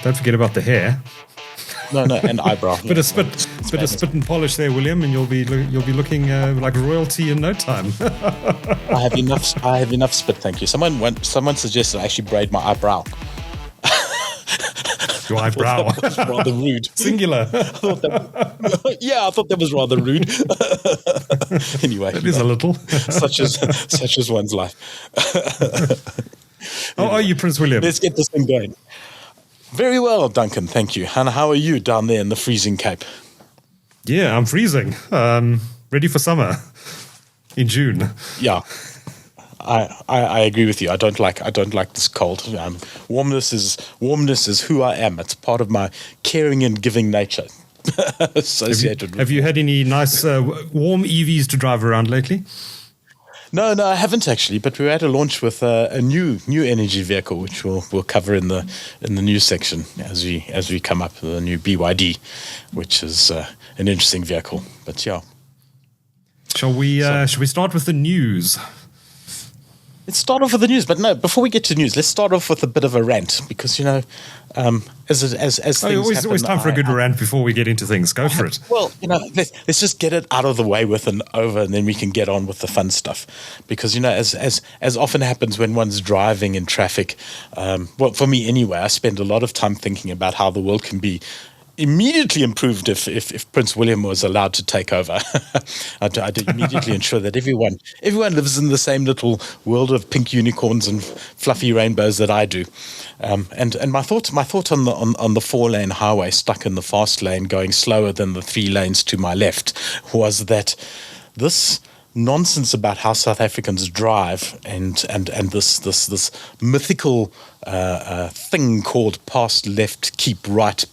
Don't forget about the hair. No, and eyebrow. Bit of spit and polish there, William, and you'll be looking like royalty in no time. I have enough spit, thank you. Someone suggested I actually braid my eyebrow. Your eyebrow. That was rather rude. Singular. I thought that was rather rude. Anyway, it is a little. such as one's life. How are you, Prince William? Let's get this thing going. Very well, Duncan, thank you. And how are you down there in the freezing Cape? Yeah, I'm freezing. Ready for summer in June. Yeah, I agree with you. I don't like this cold. Warmness is who I am. It's part of my caring and giving nature. Associated. Have you had any nice warm EVs to drive around lately? No, I haven't actually. But we were at a launch with a new energy vehicle, which we'll cover in the news section as we come up with a new BYD, which is an interesting vehicle. But yeah, shall we start with the news? Let's start off with the news, but no. Before we get to news, let's start off with a bit of a rant because as things always time for a good rant before we get into things. Go for it. Well, let's just get it out of the way with and over, and then we can get on with the fun stuff. Because as often happens when one's driving in traffic, well, for me anyway, I spend a lot of time thinking about how the world can be immediately improved if Prince William was allowed to take over. I'd immediately ensure that everyone lives in the same little world of pink unicorns and fluffy rainbows that I do. And my thought on the 4-lane highway stuck in the fast lane going slower than the 3 lanes to my left was that this nonsense about how South Africans drive and this mythical thing called pass left, keep right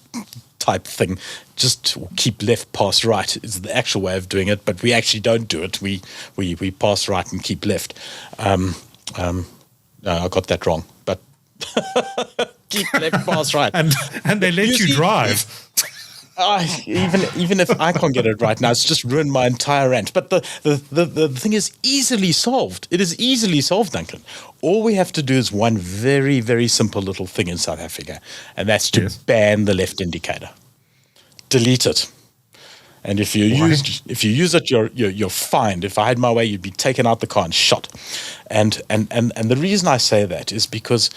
type thing, just keep left, pass right is the actual way of doing it, but we actually don't do it. We pass right and keep left. No, I got that wrong, but keep left, pass right, and they let you drive. Even if I can't get it right now, it's just ruined my entire rant. But the thing is easily solved. It is easily solved, Duncan. All we have to do is one very, very simple little thing in South Africa, and that's to ban the left indicator. Delete it. And if you use it, you're fined. If I had my way, you'd be taken out the car and shot. And the reason I say that is because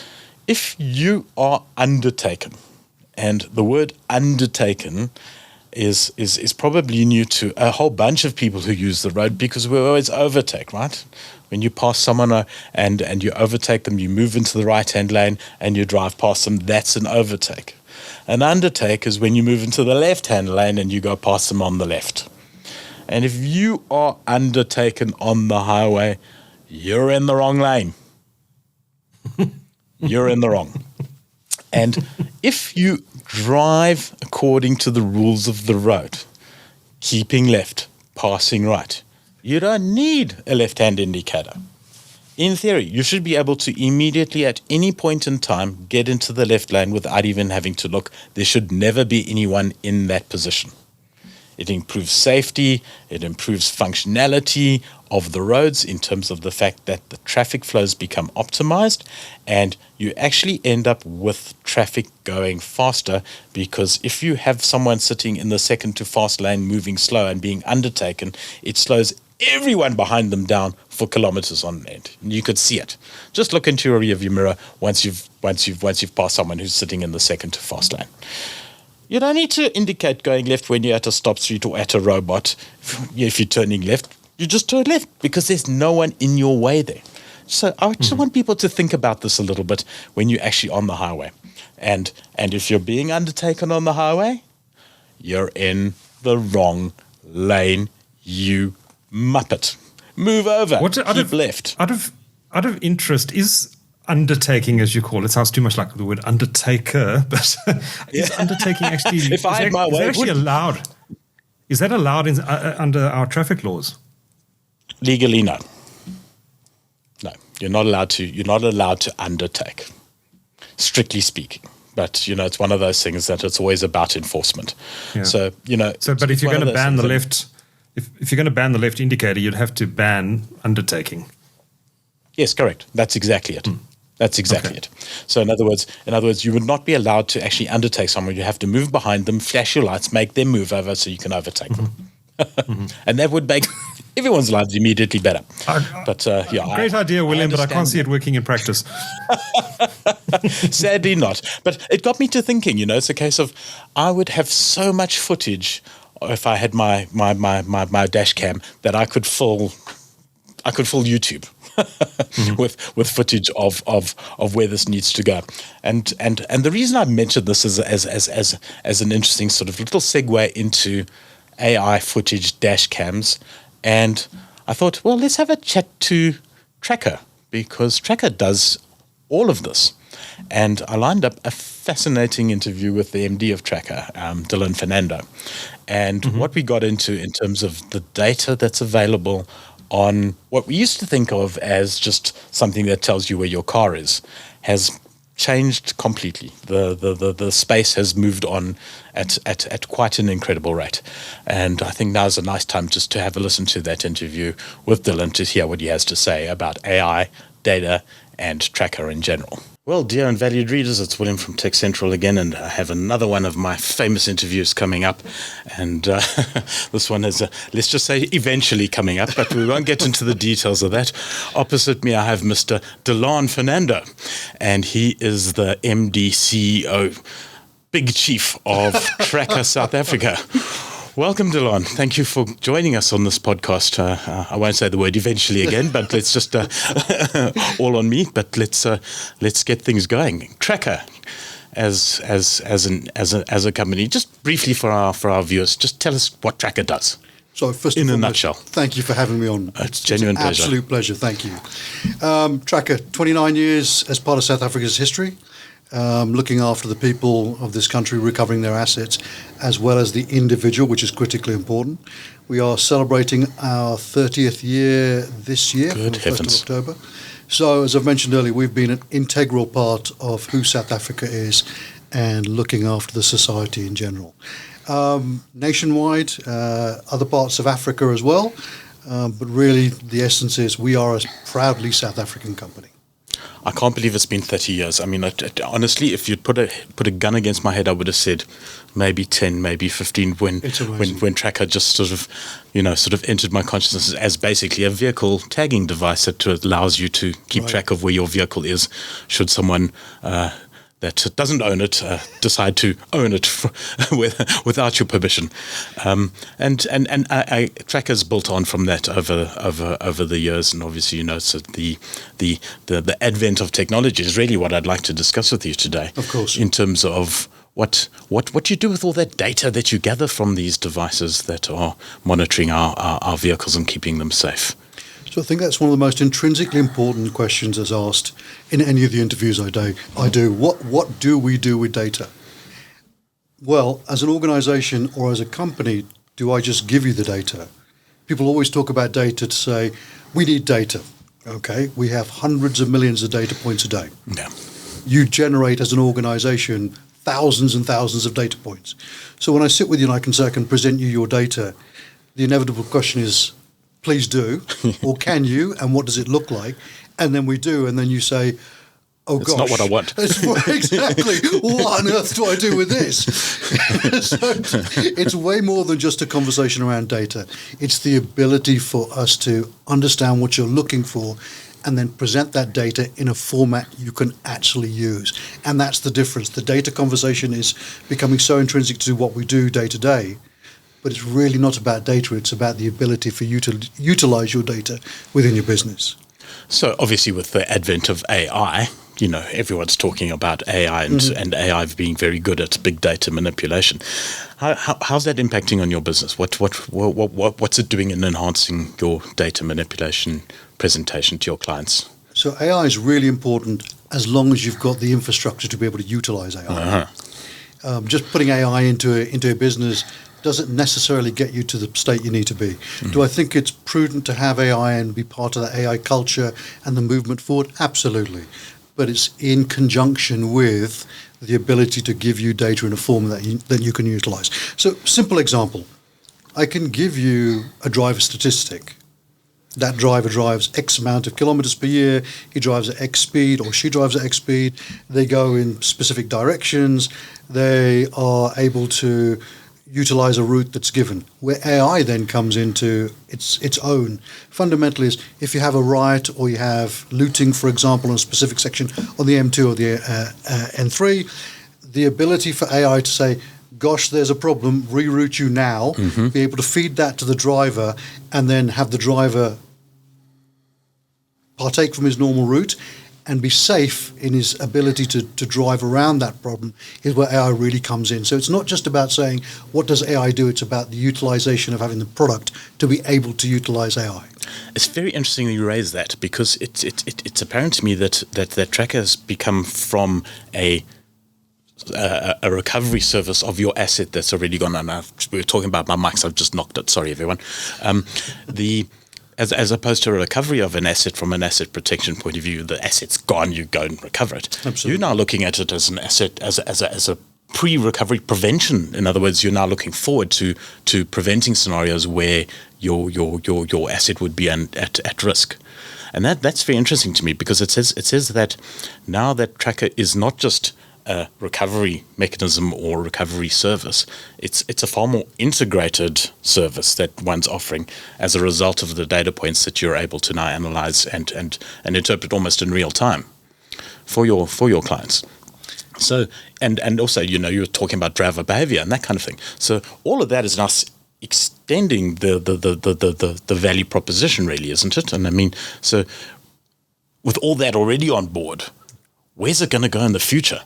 if you are undertaken, and the word undertaken is probably new to a whole bunch of people who use the road because we always overtake, right? When you pass someone and you overtake them, you move into the right-hand lane and you drive past them, that's an overtake. An undertake is when you move into the left-hand lane and you go past them on the left. And if you are undertaken on the highway, you're in the wrong lane. You're in the wrong. And if you drive according to the rules of the road, keeping left, passing right, you don't need a left-hand indicator. In theory, you should be able to immediately at any point in time get into the left lane without even having to look. There should never be anyone in that position. It improves safety, it improves functionality of the roads in terms of the fact that the traffic flows become optimized and you actually end up with traffic going faster because if you have someone sitting in the second to fast lane moving slow and being undertaken, it slows everyone behind them down for kilometers on end. You could see it. Just look into your rearview mirror once you've passed someone who's sitting in the second to fast lane. You don't need to indicate going left when you're at a stop street or at a robot. If you're turning left, you just turn left because there's no one in your way there. So I just want people to think about this a little bit when you're actually on the highway. And if you're being undertaken on the highway, you're in the wrong lane, you muppet. Move over. Keep left. Out of interest, is undertaking, as you call it, sounds too much like the word undertaker, but is undertaking actually if I had my way, actually allowed? Is that allowed under our traffic laws? Legally, no. No, you're not allowed to. You're not allowed to undertake, strictly speaking. But it's one of those things that it's always about enforcement. Yeah. So but if you're going to ban the left, if you're going to ban the left indicator, you'd have to ban undertaking. Yes, correct. That's exactly it. That's exactly it. So in other words, you would not be allowed to actually undertake someone. You have to move behind them, flash your lights, make them move over so you can overtake them. And that would make everyone's lives immediately better. But great idea, William, but I can't see it working in practice. Sadly not. But it got me to thinking, it's a case of I would have so much footage if I had my dash cam that I could fill YouTube with footage of where this needs to go. And the reason I mentioned this as an interesting sort of little segue into AI footage dash cams, and I thought, well, let's have a chat to Tracker, because Tracker does all of this. And I lined up a fascinating interview with the MD of Tracker, Dillan Fernando. And what we got into in terms of the data that's available on what we used to think of as just something that tells you where your car is has changed completely. The space has moved on at quite an incredible rate. And I think now's a nice time just to have a listen to that interview with Dillan to hear what he has to say about AI, data, and Tracker in general. Well, dear and valued readers, it's William from TechCentral again, and I have another one of my famous interviews coming up. And this one is, let's just say, eventually coming up, but we won't get into the details of that. Opposite me, I have Mr. Dillan Fernando, and he is the MD CEO, Big Chief of Tracker South Africa. Welcome, Dillan. Thank you for joining us on this podcast. I won't say the word eventually again, but let's just all on me. But let's get things going. Tracker, as a company, just briefly for our viewers, just tell us what Tracker does. So first in of all, a nutshell, thank you for having me on. It's a genuine pleasure. Absolute pleasure. Thank you. Tracker, 29 years as part of South Africa's history. Looking after the people of this country, recovering their assets, as well as the individual, which is critically important. We are celebrating our 30th year this year, Good on the 1st heavens. of October. So, as I've mentioned earlier, we've been an integral part of who South Africa is and looking after the society in general. Nationwide, other parts of Africa as well, but really the essence is we are a proudly South African company. I can't believe it's been 30 years. I mean, honestly, if you'd put a gun against my head, I would have said maybe 10, maybe 15 when Tracker just sort of entered my consciousness as basically a vehicle tagging device that allows you to keep track of where your vehicle is should someone that doesn't own it decide to own it without your permission. And Tracker's built on from that over the years, and obviously so the advent of technology is really what I'd like to discuss with you today. Of course, in terms of what you do with all that data that you gather from these devices that are monitoring our vehicles and keeping them safe. So I think that's one of the most intrinsically important questions as asked in any of the interviews I do. What do we do with data? Well, as an organization or as a company, do I just give you the data? People always talk about data to say, we need data. Okay, we have hundreds of millions of data points a day. Yeah. You generate as an organization thousands and thousands of data points. So when I sit with you and I can present you your data, the inevitable question is, please do, or can you, and what does it look like? And then we do, and then you say, oh gosh. It's not what I want. Exactly. What on earth do I do with this? So it's way more than just a conversation around data. It's the ability for us to understand what you're looking for and then present that data in a format you can actually use. And that's the difference. The data conversation is becoming so intrinsic to what we do day to day, but it's really not about data. It's about the ability for you to utilize your data within your business. So obviously with the advent of AI, everyone's talking about AI and AI being very good at big data manipulation. How's that impacting on your business? What's it doing in enhancing your data manipulation presentation to your clients? So AI is really important as long as you've got the infrastructure to be able to utilize AI. Just putting AI into a business doesn't necessarily get you to the state you need to be. Do I think it's prudent to have AI and be part of the AI culture and the movement forward? Absolutely. But it's in conjunction with the ability to give you data in a form that you can utilize. So, simple example. I can give you a driver statistic, that driver drives X amount of kilometers per year, he drives at X speed or she drives at X speed, they go in specific directions, they are able to utilize a route that's given. Where AI then comes into its own, fundamentally, is if you have a riot or you have looting, for example, on a specific section on the M2 or the N3, the ability for AI to say, gosh, there's a problem, reroute you now, be able to feed that to the driver and then have the driver partake from his normal route and be safe in his ability to drive around that problem is where AI really comes in. So it's not just about saying, what does AI do? It's about the utilization of having the product to be able to utilize AI. It's very interesting that you raise that, because it's apparent to me that Tracker has become from a recovery service of your asset that's already gone on. We were talking about my mics, I've just knocked it. Sorry, everyone. As opposed to a recovery of an asset from an asset protection point of view, the asset's gone, you go and recover it. Absolutely. You're now looking at it as an asset, as a pre-recovery prevention. In other words, you're now looking forward to preventing scenarios where your asset would be at risk. And that's very interesting to me, because it says that now that Tracker is not just a recovery mechanism or recovery service, it's a far more integrated service that one's offering as a result of the data points that you're able to now analyze and interpret almost in real time for your clients. So and also, you were talking about driver behavior and that kind of thing. So all of that is now extending the value proposition, really, isn't it? And I mean, so with all that already on board, where's it going to go in the future?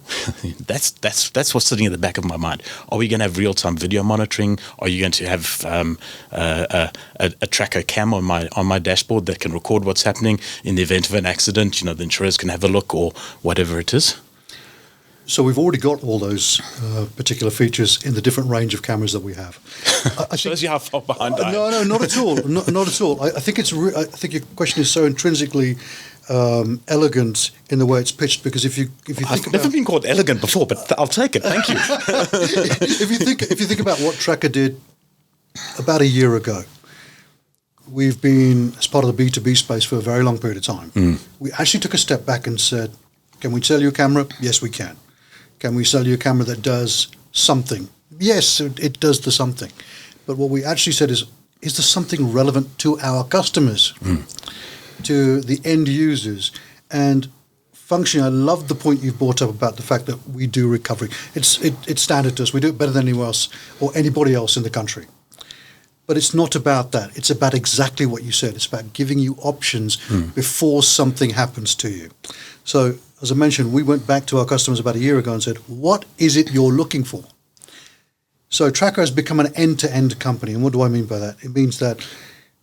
That's what's sitting at the back of my mind. Are we going to have real-time video monitoring? Are you going to have a tracker cam on my dashboard that can record what's happening in the event of an accident? The insurers can have a look, or whatever it is. So we've already got all those particular features in the different range of cameras that we have. Shows you how far behind I am. No, not at all. Not at all. I think I think your question is so intrinsically elegant in the way it's pitched, because if you think I've never been called elegant before, but I'll take it. Thank you. if you think about what Tracker did about a year ago, we've been as part of the B2B space for a very long period of time. We actually took a step back and said, can we sell you a camera? Yes, we can. Can we sell you a camera that does something? Yes, it does the something. But what we actually said is there something relevant to our customers, to the end users? And functionally, I love the point you've brought up about the fact that we do recovery. It's standard to us. We do it better than anyone else or anybody else in the country. But it's not about that. It's about exactly what you said. It's about giving you options before something happens to you. So, as I mentioned, we went back to our customers about a year ago and said, what is it you're looking for? So Tracker has become an end-to-end company. And what do I mean by that? It means that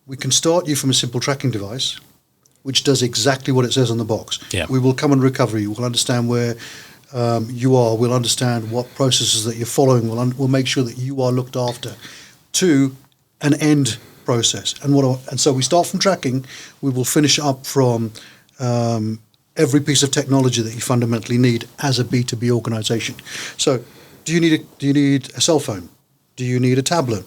we can start you from a simple tracking device, which does exactly what it says on the box. Yeah. We will come and recover you. We'll understand where you are. We'll understand what processes that you're following. We'll make sure that you are looked after, to an end process. And so we start from tracking. We will finish up from every piece of technology that you fundamentally need as a B2B organization. So do you need a cell phone? Do you need a tablet?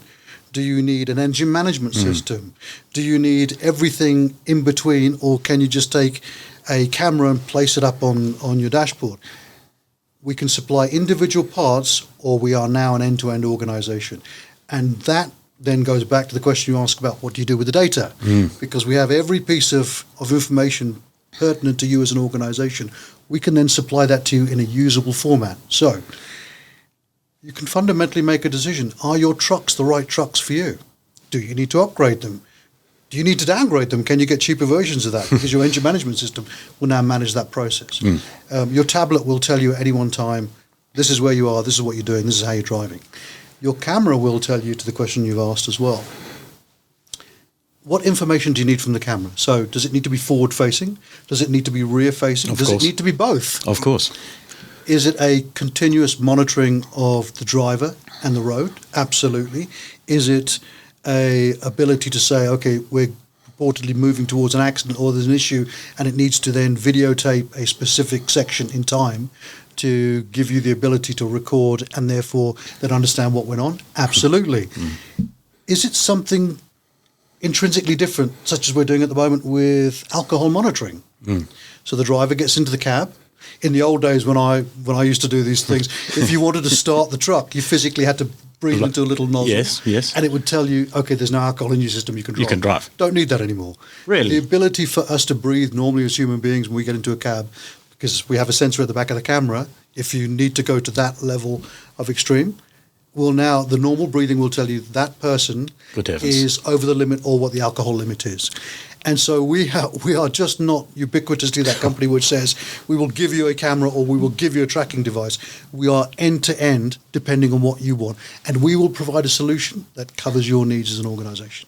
Do you need an engine management system? Do you need everything in between, or can you just take a camera and place it up on your dashboard? We can supply individual parts, or we are now an end-to-end organization. And that then goes back to the question you asked about what do you do with the data? Because we have every piece of information pertinent to you as an organization. We can then supply that to you in a usable format. So you can fundamentally make a decision. Are your trucks the right trucks for you? Do you need to upgrade them? Do you need to downgrade them? Can you get cheaper versions of that? Because your engine management system will now manage that process. Your tablet will tell you at any one time, this is where you are, this is what you're doing, this is how you're driving. Your camera will tell you, to the question you've asked as well, what information do you need from the camera? So does it need to be forward-facing? Does it need to be rear-facing? Does it need to be both? Of course. Is it a continuous monitoring of the driver and the road? Absolutely. Is it a ability to say, okay, we're reportedly moving towards an accident, or there's an issue, and it needs to then videotape a specific section in time to give you the ability to record and therefore then understand what went on? Absolutely. Is it something intrinsically different, such as we're doing at the moment with alcohol monitoring. So the driver gets into the cab. In the old days when I used to do these things, if you wanted to start the truck, you physically had to breathe into a little nozzle. Yes. And it would tell you, okay, there's no alcohol in your system, you can drive. You can drive. Don't need that anymore. Really? The ability for us to breathe normally as human beings when we get into a cab, because we have a sensor at the back of the camera, if you need to go to that level of extreme, well, now the normal breathing will tell you that person is over the limit or what the alcohol limit is. And so we are just not ubiquitously that company which says we will give you a camera or we will give you a tracking device. We are end to end depending on what you want, and we will provide a solution that covers your needs as an organisation.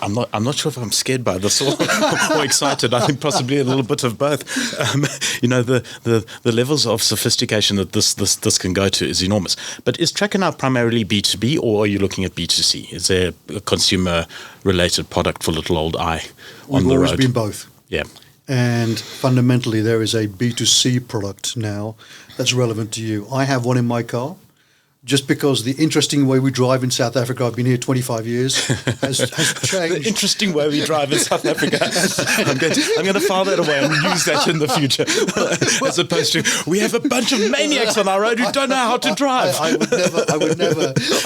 I'm not sure if I'm scared by this or excited. I think possibly a little bit of both. The levels of sophistication that this can go to is enormous. But is Tracker now primarily B2B, or are you looking at B2C? Is there a consumer-related product for little old I on the road? We've always been both. Yeah. And fundamentally, there is a B2C product now that's relevant to you. I have one in my car. Just because the interesting way we drive in South Africa, I've been here 25 years, has changed. The interesting way we drive in South Africa. I'm going to file that away and use that in the future, as opposed to we have a bunch of maniacs on our road who don't know how to drive. I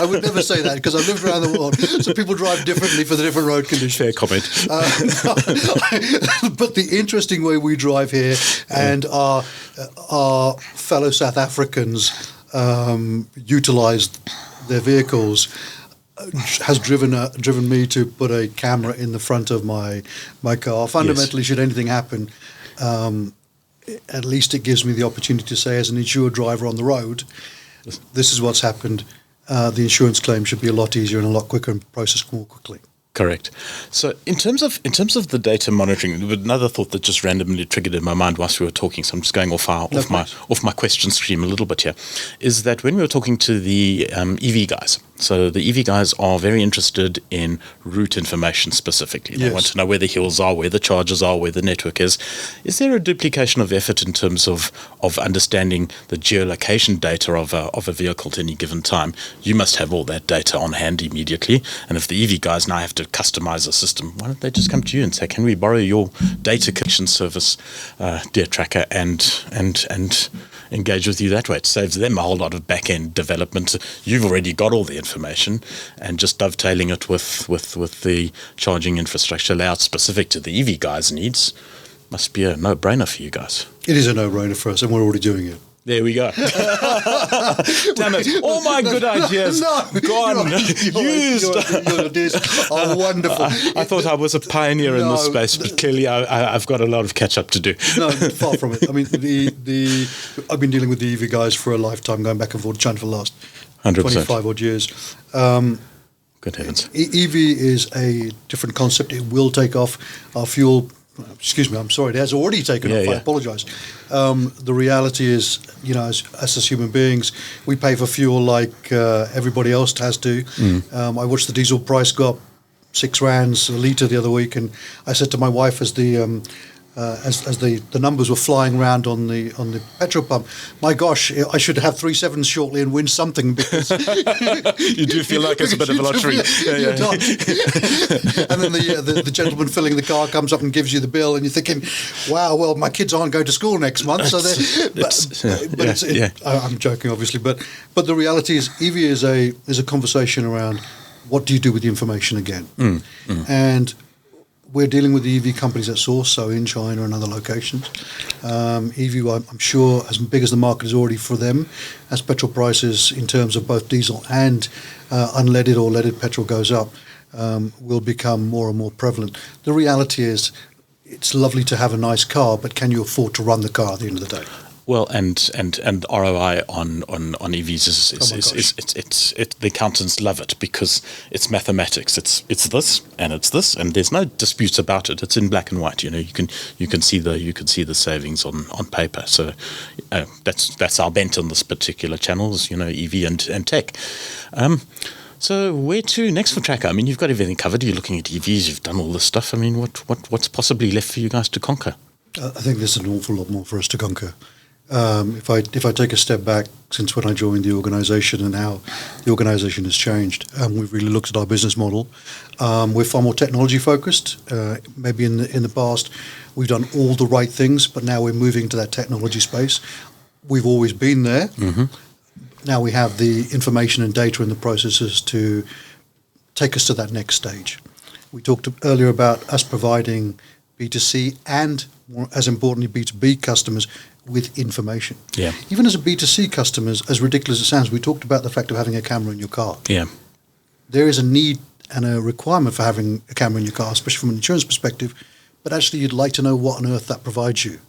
would never say that, because I've lived around the world, so people drive differently for the different road conditions. Fair comment. But the interesting way we drive here, and our fellow South Africans utilised their vehicles, has driven me to put a camera in the front of my car. Fundamentally, should anything happen, at least it gives me the opportunity to say, as an insured driver on the road, this is what's happened. The insurance claim should be a lot easier and a lot quicker and processed more quickly. Correct. So in terms of the data monitoring, another thought that just randomly triggered in my mind whilst we were talking, so I'm just going off my question stream a little bit here, is that when we were talking to the EV guys, so the EV guys are very interested in route information specifically. They want to know where the hills are, where the chargers are, where the network is. Is there a duplication of effort in terms of understanding the geolocation data of a vehicle at any given time? You must have all that data on hand immediately. And if the EV guys now have to customize a system, why don't they just come to you and say, can we borrow your data collection service, dear Tracker, and engage with you that way? It saves them a whole lot of back-end development. You've already got all the information, and just dovetailing it with the charging infrastructure layout specific to the EV guys' needs must be a no-brainer for you guys. It is a no-brainer for us, and we're already doing it. There we go. Damn it. All my good ideas gone. Used. Your ideas are wonderful. I thought I was a pioneer in this space, but clearly I've got a lot of catch up to do. No, far from it. I mean, I've been dealing with the EV guys for a lifetime, going back and forth to China for the last 100%. 25 odd years. Good heavens. EV is a different concept. It will take off. Our fuel, excuse me, I'm sorry, it has already taken off. I apologise. The reality is, as human beings, we pay for fuel like everybody else has to. I watched the diesel price go up 6 rands a litre the other week, and I said to my wife as the numbers were flying around on the petrol pump, my gosh, I should have 3 sevens shortly and win something, because you do feel like it's a bit of a lottery. And then the gentleman filling the car comes up and gives you the bill, and you're thinking, wow, well, my kids aren't going to school next month, so I'm joking, obviously, but the reality is EV is a conversation around what do you do with the information again, and we're dealing with the EV companies at source, so in China and other locations. EV, I'm sure, as big as the market is already for them, as petrol prices in terms of both diesel and unleaded or leaded petrol goes up, will become more and more prevalent. The reality is, it's lovely to have a nice car, but can you afford to run the car at the end of the day? Well, and ROI on EVs is the accountants love it because it's mathematics. It's this and it's this, and there's no disputes about it. It's in black and white. You can see the savings on paper. So that's our bent on this particular channel is EV and tech. So where to next for Tracker? I mean, you've got everything covered. You're looking at EVs. You've done all this stuff. I mean, what's possibly left for you guys to conquer? I think there's an awful lot more for us to conquer. If I take a step back since when I joined the organisation and how the organisation has changed, we've really looked at our business model. We're far more technology focused. Maybe in the past we've done all the right things, but now we're moving to that technology space. We've always been there. Mm-hmm. Now we have the information and data and the processes to take us to that next stage. We talked earlier about us providing B2C and, more, as importantly, B2B customers with information. Yeah. Even as a B2C customers, as ridiculous as it sounds, we talked about the fact of having a camera in your car. Yeah. There is a need and a requirement for having a camera in your car, especially from an insurance perspective, but actually you'd like to know what on earth that provides you.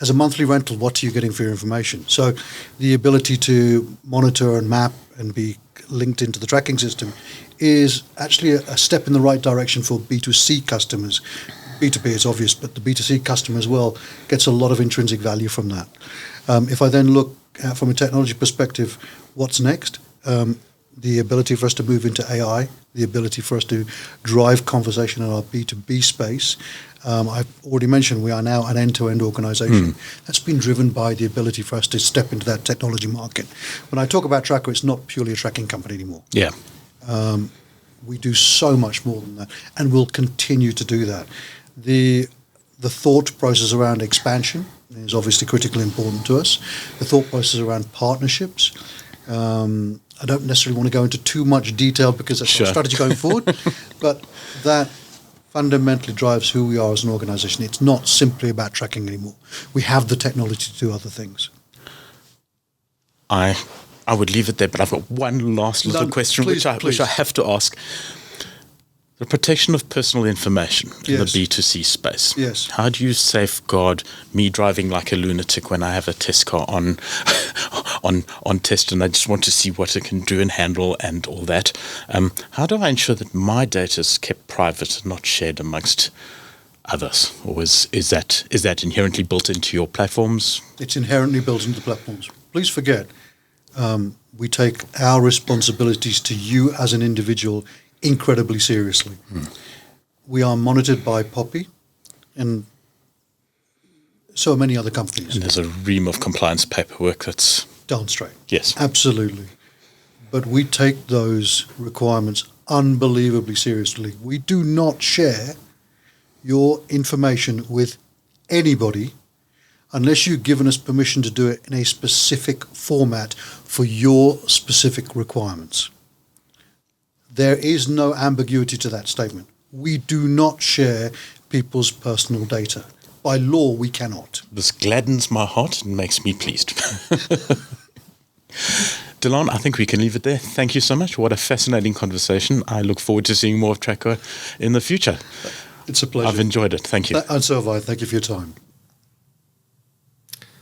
As a monthly rental, what are you getting for your information? So the ability to monitor and map and be linked into the tracking system is actually a step in the right direction for B2C customers. B2B is obvious, but the B2C customer as well gets a lot of intrinsic value from that. If I then look at from a technology perspective, what's next? The ability for us to move into AI, the ability for us to drive conversation in our B2B space. I've already mentioned we are now an end-to-end organization. That's been driven by the ability for us to step into that technology market. When I talk about Tracker, it's not purely a tracking company anymore. Yeah. We do so much more than that, and we'll continue to do that. The thought process around expansion is obviously critically important to us. The thought process around partnerships. I don't necessarily want to go into too much detail because that's our strategy going forward, but that fundamentally drives who we are as an organization. It's not simply about tracking anymore. We have the technology to do other things. I would leave it there, but I've got one last little question which I have to ask. The protection of personal information in the B2C space. Yes. How do you safeguard me driving like a lunatic when I have a test car on test and I just want to see what it can do and handle and all that? How do I ensure that my data is kept private and not shared amongst others? Or is that inherently built into your platforms? It's inherently built into the platforms. Please forget, we take our responsibilities to you as an individual incredibly seriously. We are monitored by Poppy and so many other companies. And there's a ream of compliance paperwork that's darn straight. Yes. Absolutely. But we take those requirements unbelievably seriously. We do not share your information with anybody unless you've given us permission to do it in a specific format for your specific requirements. There is no ambiguity to that statement. We do not share people's personal data. By law, we cannot. This gladdens my heart and makes me pleased. Dillan, I think we can leave it there. Thank you so much. What a fascinating conversation. I look forward to seeing more of Tracker in the future. It's a pleasure. I've enjoyed it. Thank you. And so have I. Thank you for your time.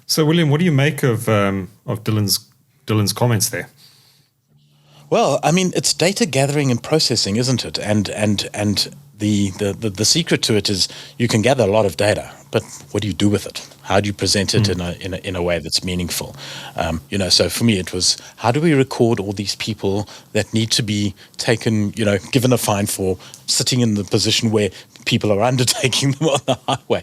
So, William, what do you make of Dillan's comments there? Well, I mean, it's data gathering and processing, isn't it? And the secret to it is you can gather a lot of data, but what do you do with it? How do you present it in a way that's meaningful? So for me, it was how do we record all these people that need to be taken, given a fine for sitting in the position where people are undertaking them on the highway.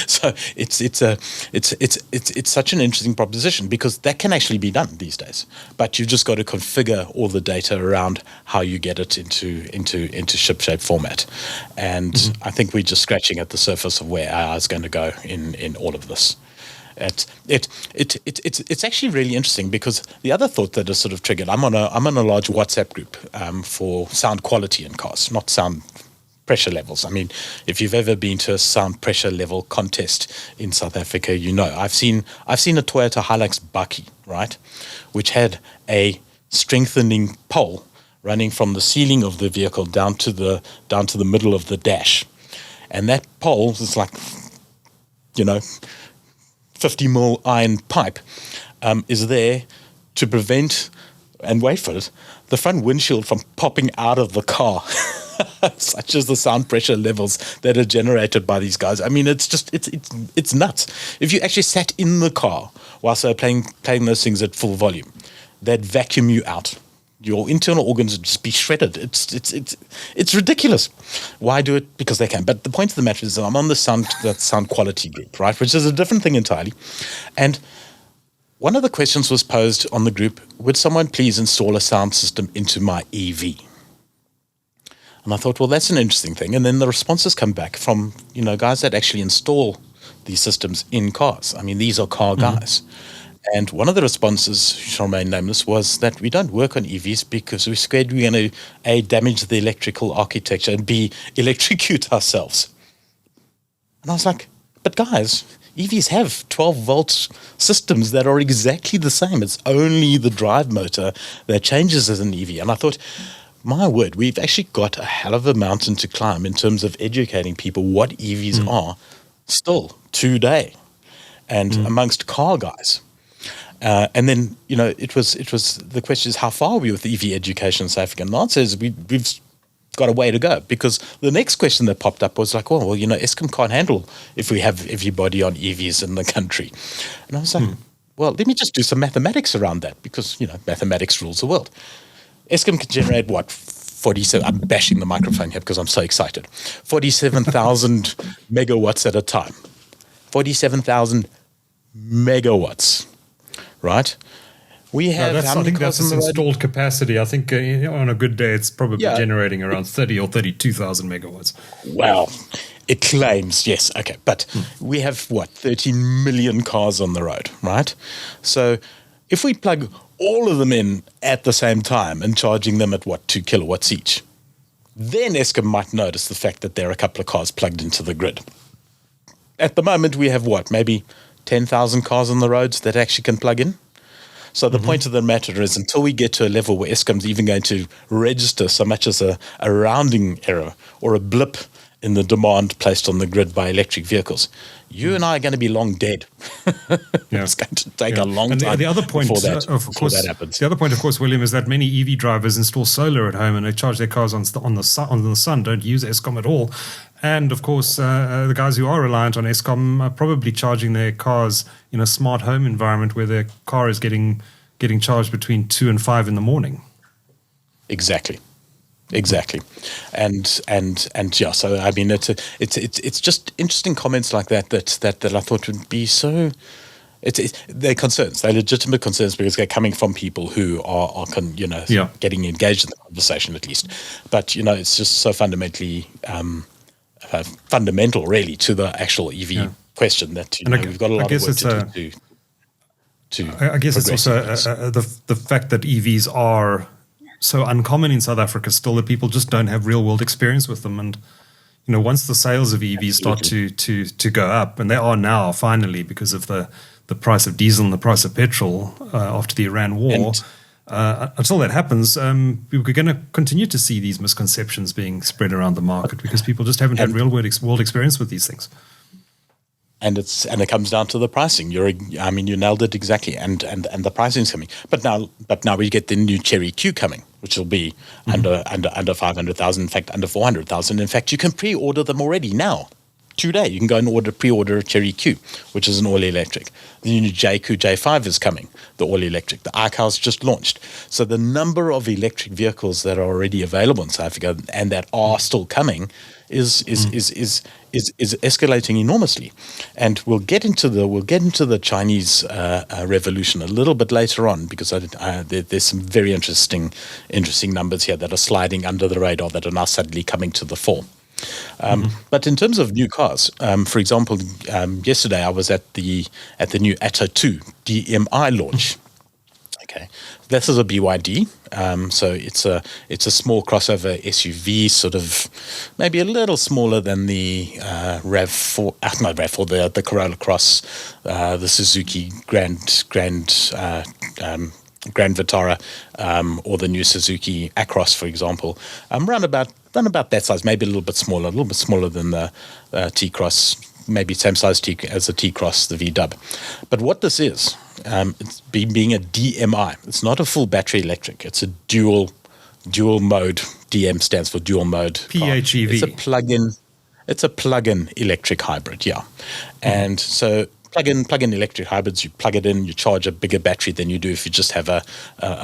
So it's such an interesting proposition because that can actually be done these days. But you've just got to configure all the data around how you get it into shipshape format. And I think we're just scratching at the surface of where AI is going to go in all of this. It's actually really interesting because the other thought that is sort of triggered. I'm on a large WhatsApp group for sound quality in cars, not sound pressure levels. I mean, if you've ever been to a sound pressure level contest in South Africa, I've seen a Toyota Hilux Bakkie, right, which had a strengthening pole running from the ceiling of the vehicle down to the middle of the dash, and that pole is like 50 mil iron pipe is there to prevent, and wait for it, the front windshield from popping out of the car. Such as the sound pressure levels that are generated by these guys. I mean, it's nuts. If you actually sat in the car whilst they're playing those things at full volume, they'd vacuum you out. Your internal organs would just be shredded. It's ridiculous. Why do it? Because they can. But the point of the matter is that I'm on that sound quality group, right, which is a different thing entirely. And one of the questions was posed on the group, would someone please install a sound system into my EV? And I thought, well, that's an interesting thing. And then the responses come back from, guys that actually install these systems in cars. I mean, these are car guys. And one of the responses, who shall remain nameless, was that we don't work on EVs because we're scared we're going to, A, damage the electrical architecture, and B, electrocute ourselves. And I was like, but guys, EVs have 12-volt systems that are exactly the same. It's only the drive motor that changes as an EV. And I thought, my word, we've actually got a hell of a mountain to climb in terms of educating people what EVs are still today, and amongst car guys. And then, it was the question is, how far are we with EV education in South Africa? And the answer is we've got a way to go, because the next question that popped up was like, Eskom can't handle if we have everybody on EVs in the country. And I was like, well, let me just do some mathematics around that, because, mathematics rules the world. Eskom can generate what? 47, I'm bashing the microphone here because I'm so excited. 47,000 megawatts at a time. 47,000 megawatts, right? We have, I think that's its installed capacity. I think on a good day, it's probably generating around 30 or 32,000 megawatts. Wow. It claims, yes. Okay. But we have, 13 million cars on the road, right? So if we plug all of them in at the same time and charging them at 2 kilowatts each, then Eskom might notice the fact that there are a couple of cars plugged into the grid. At the moment, we have maybe 10,000 cars on the roads that actually can plug in. So the point of the matter is, until we get to a level where Eskom's even going to register so much as a rounding error or a blip in the demand placed on the grid by electric vehicles, you and I are going to be long dead. It's going to take a long time the other point, before that happens. The other point, of course, William, is that many EV drivers install solar at home and they charge their cars on the sun, don't use Eskom at all. And, of course, the guys who are reliant on Eskom are probably charging their cars in a smart home environment where their car is getting charged between 2 and 5 in the morning. Exactly. And yeah, so I mean, it's just interesting comments like that I thought would be so. They're concerns. They're legitimate concerns because they're coming from people who are getting engaged in the conversation at least. But it's just so fundamentally fundamental, really, to the actual EV question that we've got a lot of work to do. I guess it's also the fact that EVs are so uncommon in South Africa still, that people just don't have real world experience with them. And once the sales of EVs start to go up, and they are now finally, because of the price of diesel and the price of petrol after the Iran war, until that happens, we're going to continue to see these misconceptions being spread around the market because people just haven't had real world experience with these things. And it comes down to the pricing. You nailed it exactly. And the pricing's coming. But now we get the new Cherry Q coming, which will be under 500,000. In fact, under 400,000. In fact, you can pre-order them already now. Today, you can go and pre-order a Cherry Q, which is an all electric. The new JQ J5 is coming, the all electric. The iCar's just launched. So the number of electric vehicles that are already available in South Africa and that are still coming is escalating enormously. And we'll get into the Chinese revolution a little bit later on, because there's some very interesting numbers here that are sliding under the radar that are now suddenly coming to the fore. But in terms of new cars, for example, yesterday I was at the new Atto 2 DMI launch. Okay, this is a BYD, so it's a small crossover SUV, sort of maybe a little smaller than the RAV4, the Corolla Cross, the Suzuki Grand Vitara, or the new Suzuki Acros, for example. Run about that size, maybe a little bit smaller than the T-Cross, maybe same size as the T-Cross, the V-Dub. But what this is, it's being a DMI. It's not a full battery electric. It's a dual mode. DM stands for dual mode. PHEV. It's a plug-in electric hybrid, yeah. And so plug-in electric hybrids, you plug it in, you charge a bigger battery than you do if you just have a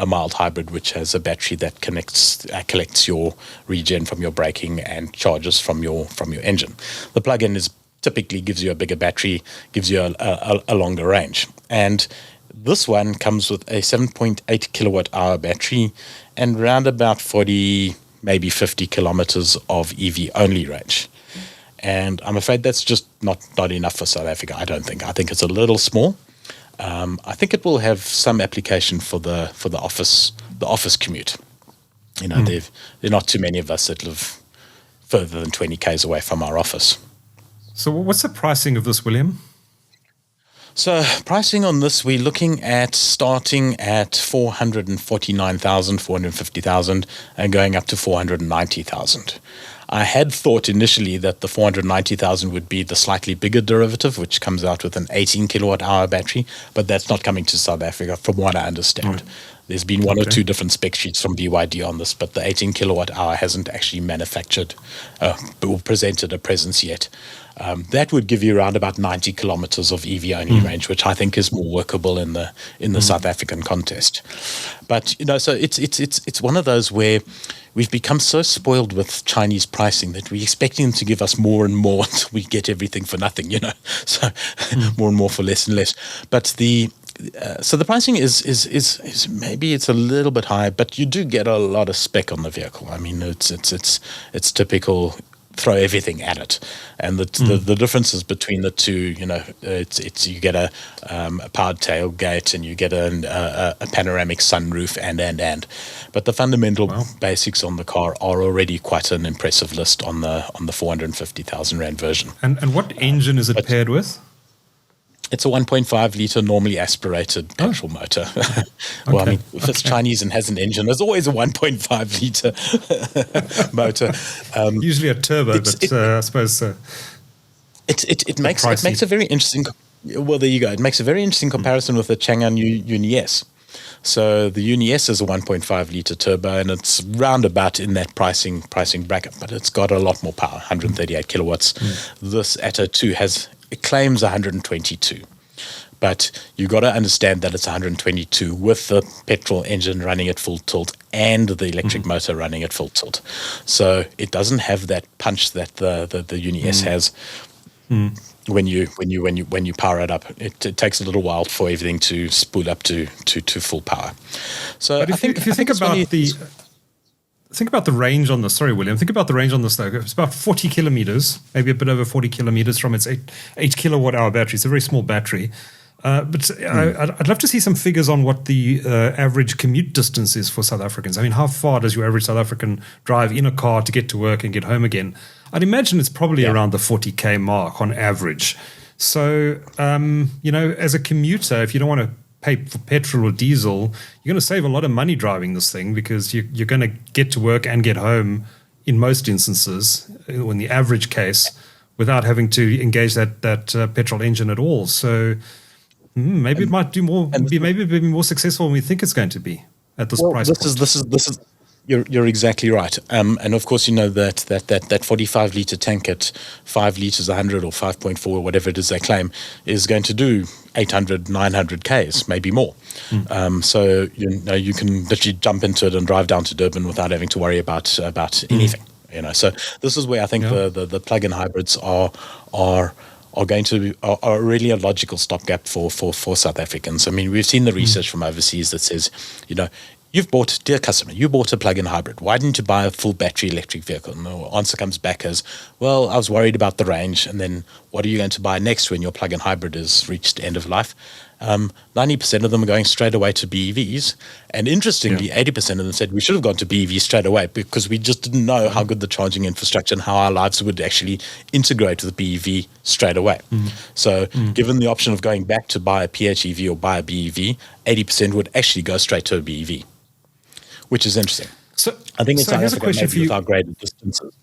mild hybrid, which has a battery that collects your regen from your braking and charges from your engine. The plug-in typically gives you a bigger battery, gives you a longer range. And this one comes with a 7.8 kilowatt hour battery and round about 40, maybe 50 kilometers of EV only range. And I'm afraid that's just not enough for South Africa, I don't think. I think it's a little small. I think it will have some application for the office commute. You know, there are not too many of us that live further than 20 k's away from our office. So what's the pricing of this, William? So pricing on this, we're looking at starting at 449,000, 450,000, and going up to 490,000. I had thought initially that the 490,000 would be the slightly bigger derivative, which comes out with an 18 kilowatt hour battery, but that's not coming to South Africa from what I understand. There's been one or two different spec sheets from BYD on this, but the 18 kilowatt hour hasn't actually manufactured or presented a presence yet. That would give you around about 90 kilometers of EV only range, which I think is more workable in the South African context. But so it's one of those where we've become so spoiled with Chinese pricing that we're expecting them to give us more and more until we get everything for nothing. So more and more for less and less. But so the pricing is maybe it's a little bit high, but you do get a lot of spec on the vehicle. I mean, it's typical. Throw everything at it, and the differences between the two, it's you get a powered tailgate and you get a panoramic sunroof and but the fundamental basics on the car are already quite an impressive list on the 450,000 rand version. And what engine is it paired with? It's a 1.5 litre normally aspirated petrol motor. Well, I mean, if it's Chinese and has an engine, there's always a 1.5 litre motor. Usually a turbo, but I suppose it makes a very interesting. Well, there you go. It makes a very interesting comparison with the Chang'an Uni S. So the Uni S is a 1.5 litre turbo, and it's roundabout in that pricing bracket, but it's got a lot more power, 138 kilowatts. This Atto 2 it claims 122, but you got to understand that it's 122 with the petrol engine running at full tilt and the electric motor running at full tilt. So it doesn't have that punch that the Uni S has. When you power it up, it takes a little while for everything to spool up to full power. So but if you think about the range on this. Sorry, William. Think about the range on this, though. It's about 40 kilometers, maybe a bit over 40 kilometers from its 8 kilowatt hour battery. It's a very small battery. But I'd love to see some figures on what the average commute distance is for South Africans. I mean, how far does your average South African drive in a car to get to work and get home again? I'd imagine it's probably around the 40K mark on average. So, as a commuter, if you don't want to pay for petrol or diesel, you're going to save a lot of money driving this thing because you're going to get to work and get home in most instances, in the average case, without having to engage that petrol engine at all. So maybe it might do more. Maybe it'll be more successful than we think it's going to be at this price point. This is. You're exactly right. And of course, that 45 litre tank at 5 litres 100 or 5.4 or whatever it is they claim is going to do 800, 900 Ks, maybe more. So you can literally jump into it and drive down to Durban without having to worry about anything. So this is where I think the plug-in hybrids are going to be are really a logical stopgap for South Africans. I mean, we've seen the research from overseas that says, dear customer, you bought a plug-in hybrid. Why didn't you buy a full battery electric vehicle? And the answer comes back as, well, I was worried about the range. And then what are you going to buy next when your plug-in hybrid has reached the end of life? 90% of them are going straight away to BEVs. And interestingly, 80% of them said we should have gone to BEVs straight away because we just didn't know how good the charging infrastructure and how our lives would actually integrate with the BEV straight away. So given the option of going back to buy a PHEV or buy a BEV, 80% would actually go straight to a BEV, which is interesting. So I think it's South Africa maybe with our graded distances.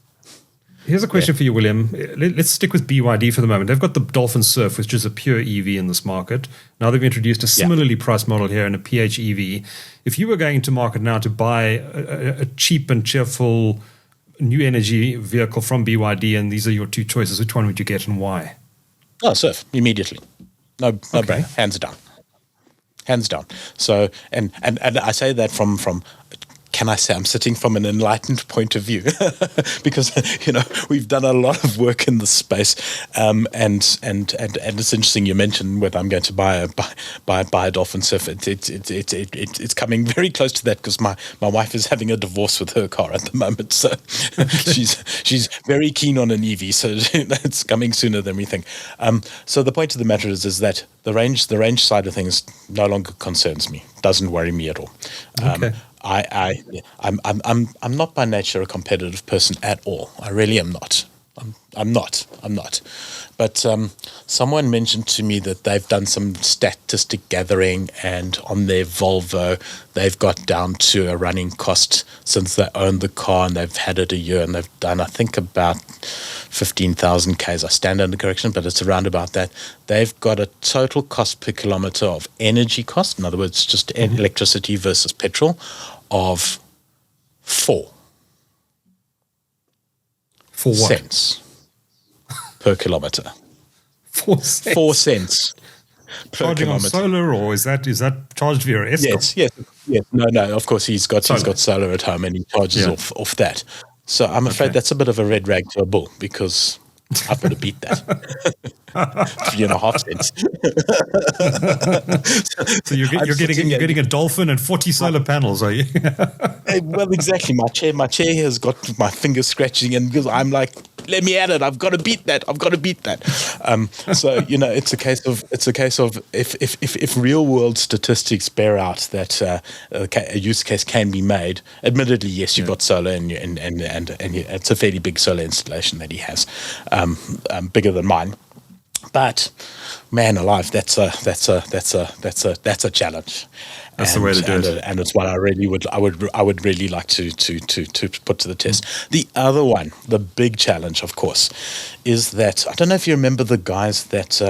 Here's a question for you, William. Let's stick with BYD for the moment. They've got the Dolphin Surf, which is a pure EV in this market. Now they've introduced a similarly priced model here in a PHEV. If you were going to market now to buy a cheap and cheerful new energy vehicle from BYD, and these are your two choices, which one would you get and why? Oh, Surf, immediately. No brainer, hands down. So, and I say that from can I say I'm sitting from an enlightened point of view because we've done a lot of work in this space, and it's interesting you mentioned whether I'm going to buy a dolphin surf. It's coming very close to that because my wife is having a divorce with her car at the moment, so she's very keen on an EV, so it's coming sooner than we think. So the point of the matter is that the range side of things no longer concerns me, doesn't worry me at all. Okay. I'm not by nature a competitive person at all. I really am not. I'm not. But someone mentioned to me that they've done some statistic gathering, and on their Volvo, they've got down to a running cost since they owned the car, and they've had it a year, and they've done, I think, about 15,000 Ks. I stand under correction, but it's around about that. They've got a total cost per kilometer of energy cost, in other words, just electricity versus petrol, of 4 cents per kilometer. 4 cents. 4 cents per Charging on kilometer. solar, or is that charged via Eskom? Yes. No. Of course, he's got solar at home, and he charges off that. So I'm afraid that's a bit of a red rag to a bull, because I've got to beat that. 3.5 cents. So you're getting a dolphin and 40 solar panels, are you? Well, exactly. My chair has got my fingers scratching, and I'm like, let me at it. I've got to beat that. So it's a case of if real world statistics bear out that a use case can be made. Admittedly, yes, you've got solar, and it's a fairly big solar installation that he has, bigger than mine. But man alive, that's a challenge. That's the way to do it, and it's what I would really like to put to the test. The other one, the big challenge, of course, is that I don't know if you remember the guys that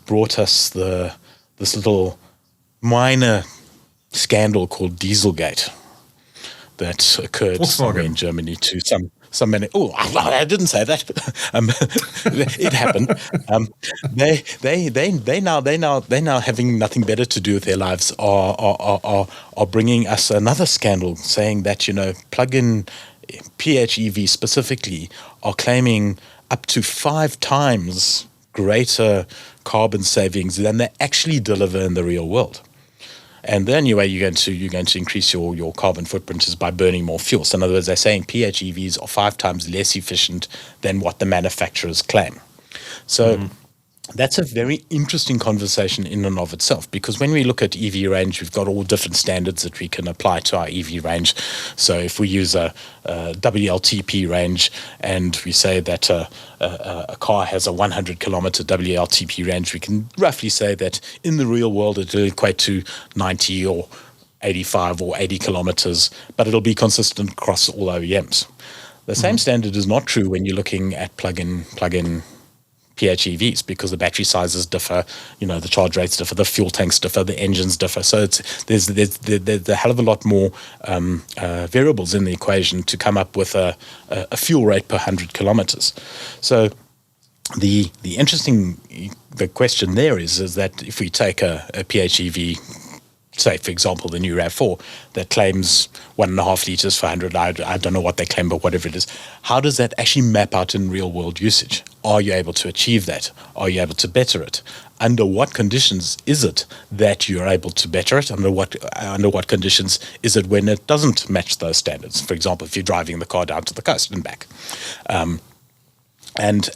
brought us this little minor scandal called Dieselgate that occurred somewhere in Germany to some many. Oh, I didn't say that. It happened. They now having nothing better to do with their lives are bringing us another scandal, saying that plug-in PHEV specifically are claiming up to 5 times greater carbon savings than they actually deliver in the real world. And the only way you're going to increase your carbon footprint is by burning more fuel. So in other words, they're saying PHEVs are 5 times less efficient than what the manufacturers claim. So that's a very interesting conversation in and of itself, because when we look at EV range, we've got all different standards that we can apply to our EV range. So if we use a WLTP range and we say that a car has a 100 kilometer WLTP range, we can roughly say that in the real world it will equate to 90 or 85 or 80 kilometers, but it'll be consistent across all OEMs. The same standard is not true when you're looking at plug-in PHEVs, because the battery sizes differ, the charge rates differ, the fuel tanks differ, the engines differ. So there's a hell of a lot more variables in the equation to come up with a fuel rate per 100 kilometers. So the question there is that if we take a PHEV, say, for example, the new RAV4 that claims 1.5 liters for 100, I don't know what they claim, but whatever it is, how does that actually map out in real world usage? Are you able to achieve that? Are you able to better it? Under what conditions is it that you're able to better it? Under what conditions is it when it doesn't match those standards? For example, if you're driving the car down to the coast and back. And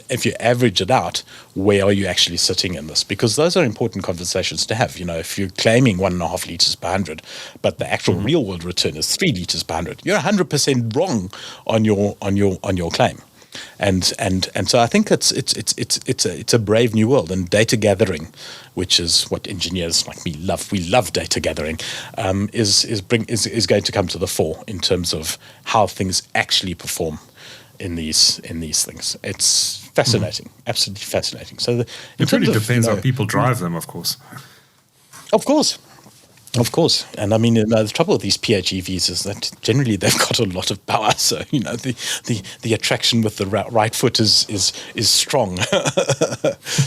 if you average it out, where are you actually sitting in this? Because those are important conversations to have. If you're claiming 1.5 liters per 100, but the actual real world return is 3 liters per 100, you're 100% wrong on your claim. And so I think it's a brave new world, and data gathering, which is what engineers like me love. We love data gathering. Is going to come to the fore in terms of how things actually perform in these things. It's fascinating, absolutely fascinating. So it really depends how people drive them, of course. Of course. And I mean, the trouble with these PHEVs is that generally they've got a lot of power. So, the attraction with the right foot is strong.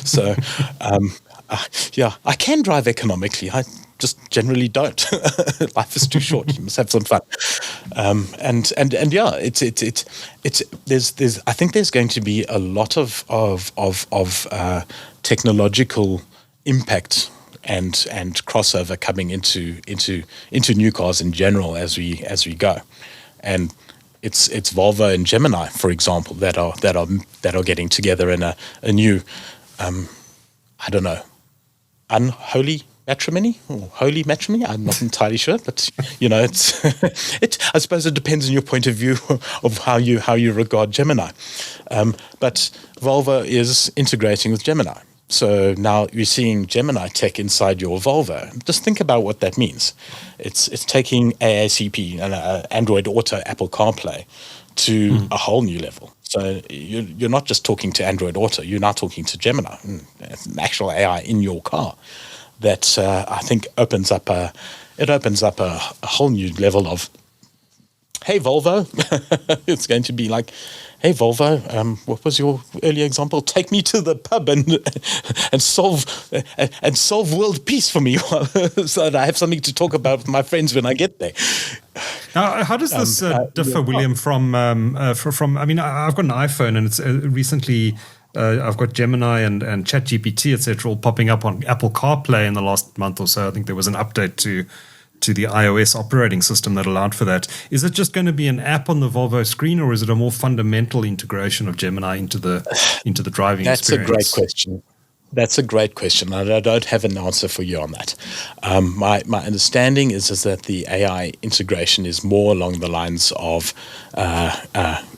So, I can drive economically. just generally don't. Life is too short. You must have some fun. And yeah, there's I think there's going to be a lot of technological impact and crossover coming into new cars in general as we go. And it's Volvo and Gemini, for example, that are getting together in a new I don't know, unholy matrimony or holy matrimony. I'm not entirely sure, but it's I suppose it depends on your point of view of how you regard Gemini. But Volvo is integrating with Gemini. So now you're seeing Gemini tech inside your Volvo. Just think about what that means. It's taking AACP and Android Auto, Apple CarPlay to a whole new level. So you're not just talking to Android Auto, you're now talking to Gemini, an actual AI in your car that I think opens up a whole new level of, hey, Volvo. It's going to be like, hey, Volvo, what was your earlier example? Take me to the pub and solve world peace for me so that I have something to talk about with my friends when I get there. Now, how does this differ, William, from? I mean, I've got an iPhone, and it's recently I've got Gemini and ChatGPT, etc., all popping up on Apple CarPlay in the last month or so. I think there was an update to the iOS operating system that allowed for that. Is it just going to be an app on the Volvo screen, or is it a more fundamental integration of Gemini into the driving experience? That's a great question. That's a great question. I don't have an answer for you on that. My understanding is that the AI integration is more along the lines of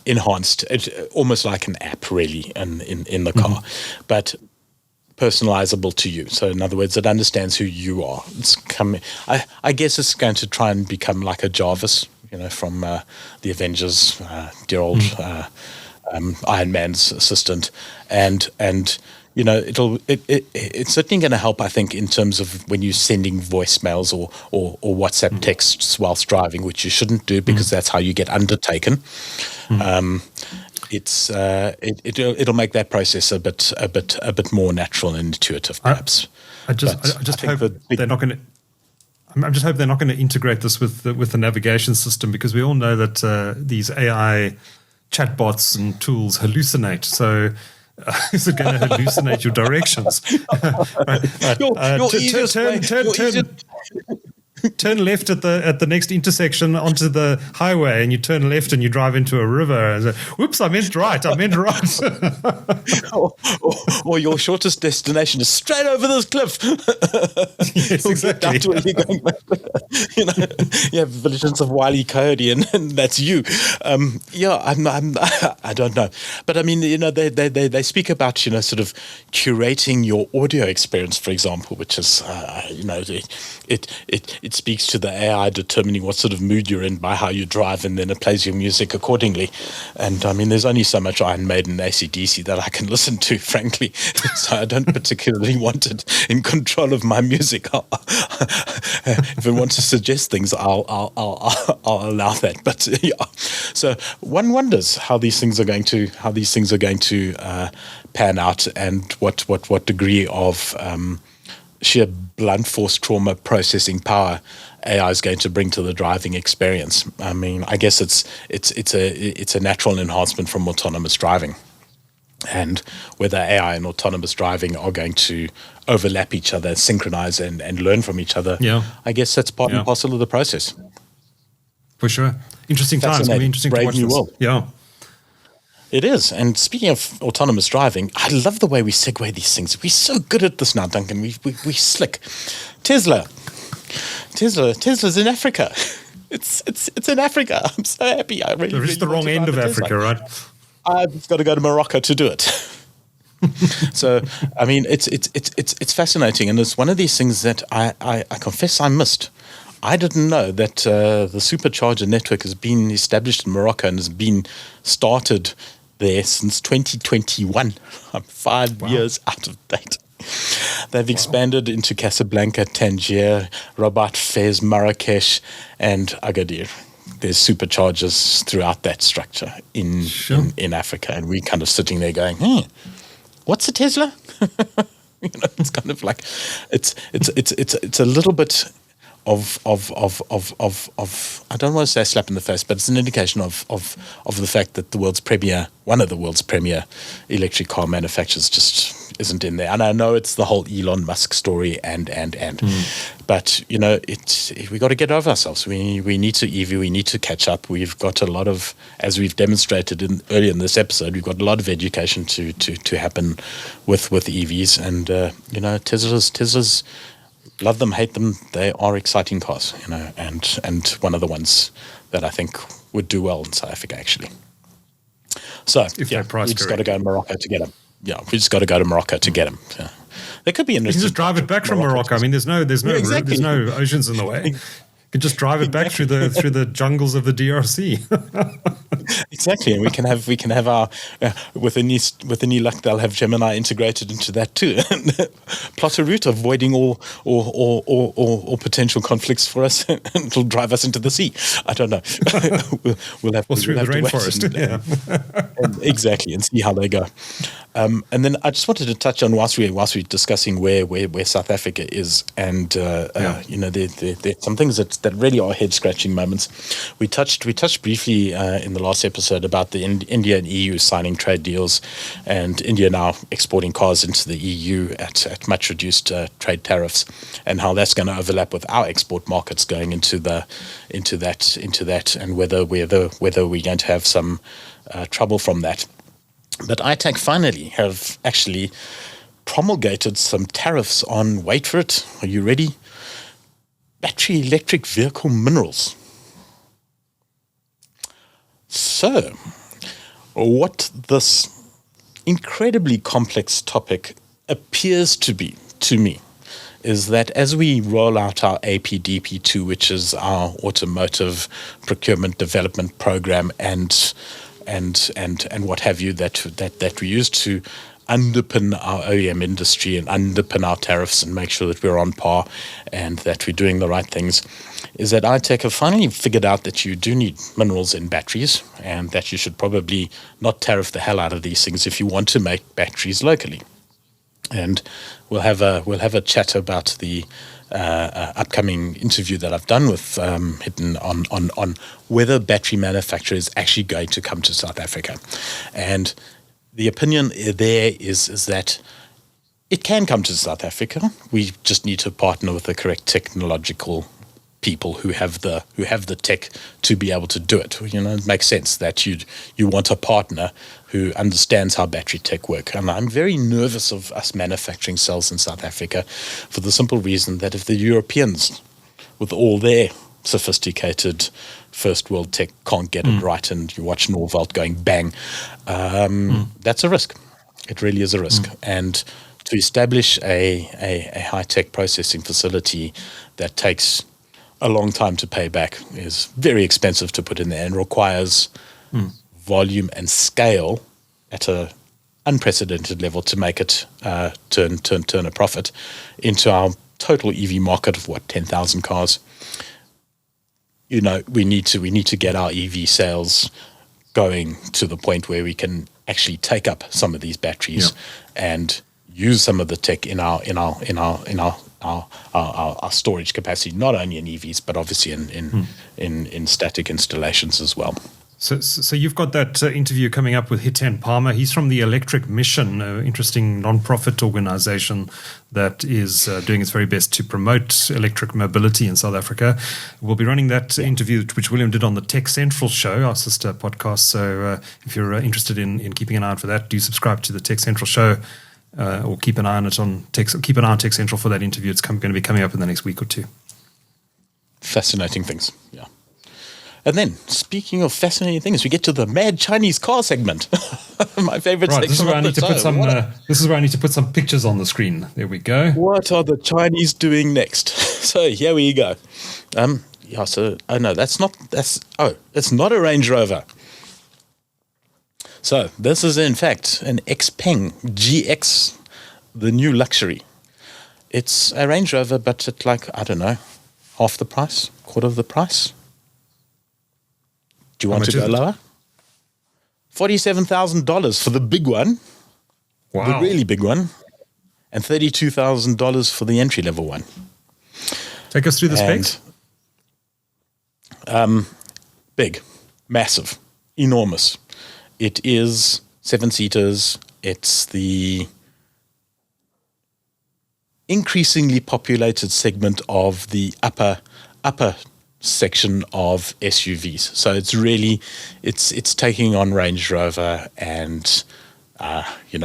enhanced, almost like an app, really, in the car, but personalizable to you. So, in other words, it understands who you are. I guess it's going to try and become like a Jarvis, from the Avengers, dear old Iron Man's assistant, and it's certainly going to help, I think, in terms of when you're sending voicemails or WhatsApp texts whilst driving, which you shouldn't do because that's how you get undertaken. It'll make that process a bit more natural and intuitive, perhaps. I just hope they're not going to. I just hope they're not going to integrate this with the navigation system, because we all know that these AI chatbots and tools hallucinate. So. Is it going to hallucinate your directions? Turn left at the next intersection onto the highway, and you turn left and you drive into a river. And whoops! I meant right. or your shortest destination is straight over this cliff. Yes, exactly. Down to where you're going. You have visions of Wile E. Coyote, and that's you. I don't know, but I mean, they speak about sort of curating your audio experience, for example, which is it speaks to the AI determining what sort of mood you're in by how you drive, and then it plays your music accordingly. And I mean, there's only so much Iron Maiden and AC/DC that I can listen to, frankly. So I don't particularly want it in control of my music. If it wants to suggest things, I'll allow that. But yeah, so one wonders how these things are going to pan out, and what degree of sheer blunt force trauma processing power AI is going to bring to the driving experience. I mean, I guess it's a natural enhancement from autonomous driving, and whether AI and autonomous driving are going to overlap each other, synchronize, and learn from each other. Yeah, I guess that's part and parcel of the process. For sure, interesting times. Really interesting to watch this. World. Yeah. It is. And speaking of autonomous driving, I love the way we segue these things. We're so good at this now, Duncan. We slick. Tesla's in Africa. It's in Africa. I'm so happy. I really It's the wrong end of Africa, right? I've got to go to Morocco to do it. So, I mean, it's fascinating, and it's one of these things that I confess I missed. I didn't know that the supercharger network has been established in Morocco and has been started there since 2021. I'm 5 years out of date. They've expanded into Casablanca, Tangier, Rabat, Fez, Marrakesh, and Agadir. There's superchargers throughout that structure in Africa, and we're kind of sitting there going, what's a Tesla? It's kind of like it's a little bit of I don't want to say a slap in the face, but it's an indication of the fact that one of the world's premier electric car manufacturers just isn't in there. And I know it's the whole Elon Musk story but we got to get over ourselves. We need to EV, we need to catch up. We've got a lot of, as we've demonstrated earlier in this episode, we've got a lot of education to happen with EVs, and Teslas, love them, hate them, they are exciting cars, and one of the ones that I think would do well in South Africa, actually. So we just got to go to Morocco to get them. Yeah, we just got to go to Morocco to get them. So, they could be interesting. You can just drive it back from Morocco. I mean, there's no oceans in the way. You can just drive it back through the jungles of the DRC. Exactly, and we can have our with any luck they'll have Gemini integrated into that too. Plot a route, avoiding all potential conflicts for us. It'll drive us into the sea. I don't know. we'll have through the rainforest. Exactly, and see how they go. And then I just wanted to touch on whilst we're discussing where South Africa is, and there's some things that really are head scratching moments. We touched briefly in the last episode about the India and EU signing trade deals, and India now exporting cars into the EU at much reduced trade tariffs, and how that's going to overlap with our export markets going into that, and whether we're going to have some trouble from that. But ITAC finally have actually promulgated some tariffs on, wait for it, are you ready? Battery electric vehicle minerals. So, what this incredibly complex topic appears to be, to me, is that as we roll out our APDP2, which is our automotive procurement development program, and what have you, that we use to underpin our OEM industry and underpin our tariffs and make sure that we're on par and that we're doing the right things, is that ITEC have finally figured out that you do need minerals in batteries, and that you should probably not tariff the hell out of these things if you want to make batteries locally. And we'll have a chat about the upcoming interview that I've done with Hidden on whether battery manufacture is actually going to come to South Africa. And the opinion there is that it can come to South Africa. We just need to partner with the correct technological people who have the tech to be able to do it. It makes sense that you want a partner who understands how battery tech work. And I'm very nervous of us manufacturing cells in South Africa for the simple reason that if the Europeans, with all their sophisticated first world tech, can't get it right, and you watch Norvelt going bang, that's a risk. It really is a risk. And to establish a high-tech processing facility that takes a long time to pay back is very expensive to put in there, and requires volume and scale at a unprecedented level to make it turn a profit into our total EV market of 10,000 cars. We need to get our EV sales going to the point where we can actually take up some of these batteries and use some of the tech in our storage capacity, not only in EVs but obviously in static installations as well. So you've got that interview coming up with Hitan Palmer. He's from the Electric Mission, an interesting non-profit organization that is doing its very best to promote electric mobility in South Africa. We'll be running that interview, which William did on the TechCentral show, our sister podcast. So if you're interested in keeping an eye out for that, do subscribe to the TechCentral show, or keep an eye on TechCentral for that interview. It's going to be coming up in the next week or two. Fascinating things, yeah. And then, speaking of fascinating things, we get to the Mad Chinese Car segment. My favorite section. This is where I need to put some. This is where I need to put some pictures on the screen. There we go. What are the Chinese doing next? So here we go. So no, that's not. It's not a Range Rover. So this is in fact an Xpeng GX, the new luxury. It's a Range Rover, but at half the price, quarter of the price. Do you want to go lower? $47,000 for the big one. Wow. The really big one. and $32,000 for the entry level one. Take us through the specs. Big, massive, enormous. It is 7 seaters. It's the increasingly populated segment of the upper section of SUVs. So it's really it's taking on Range Rover and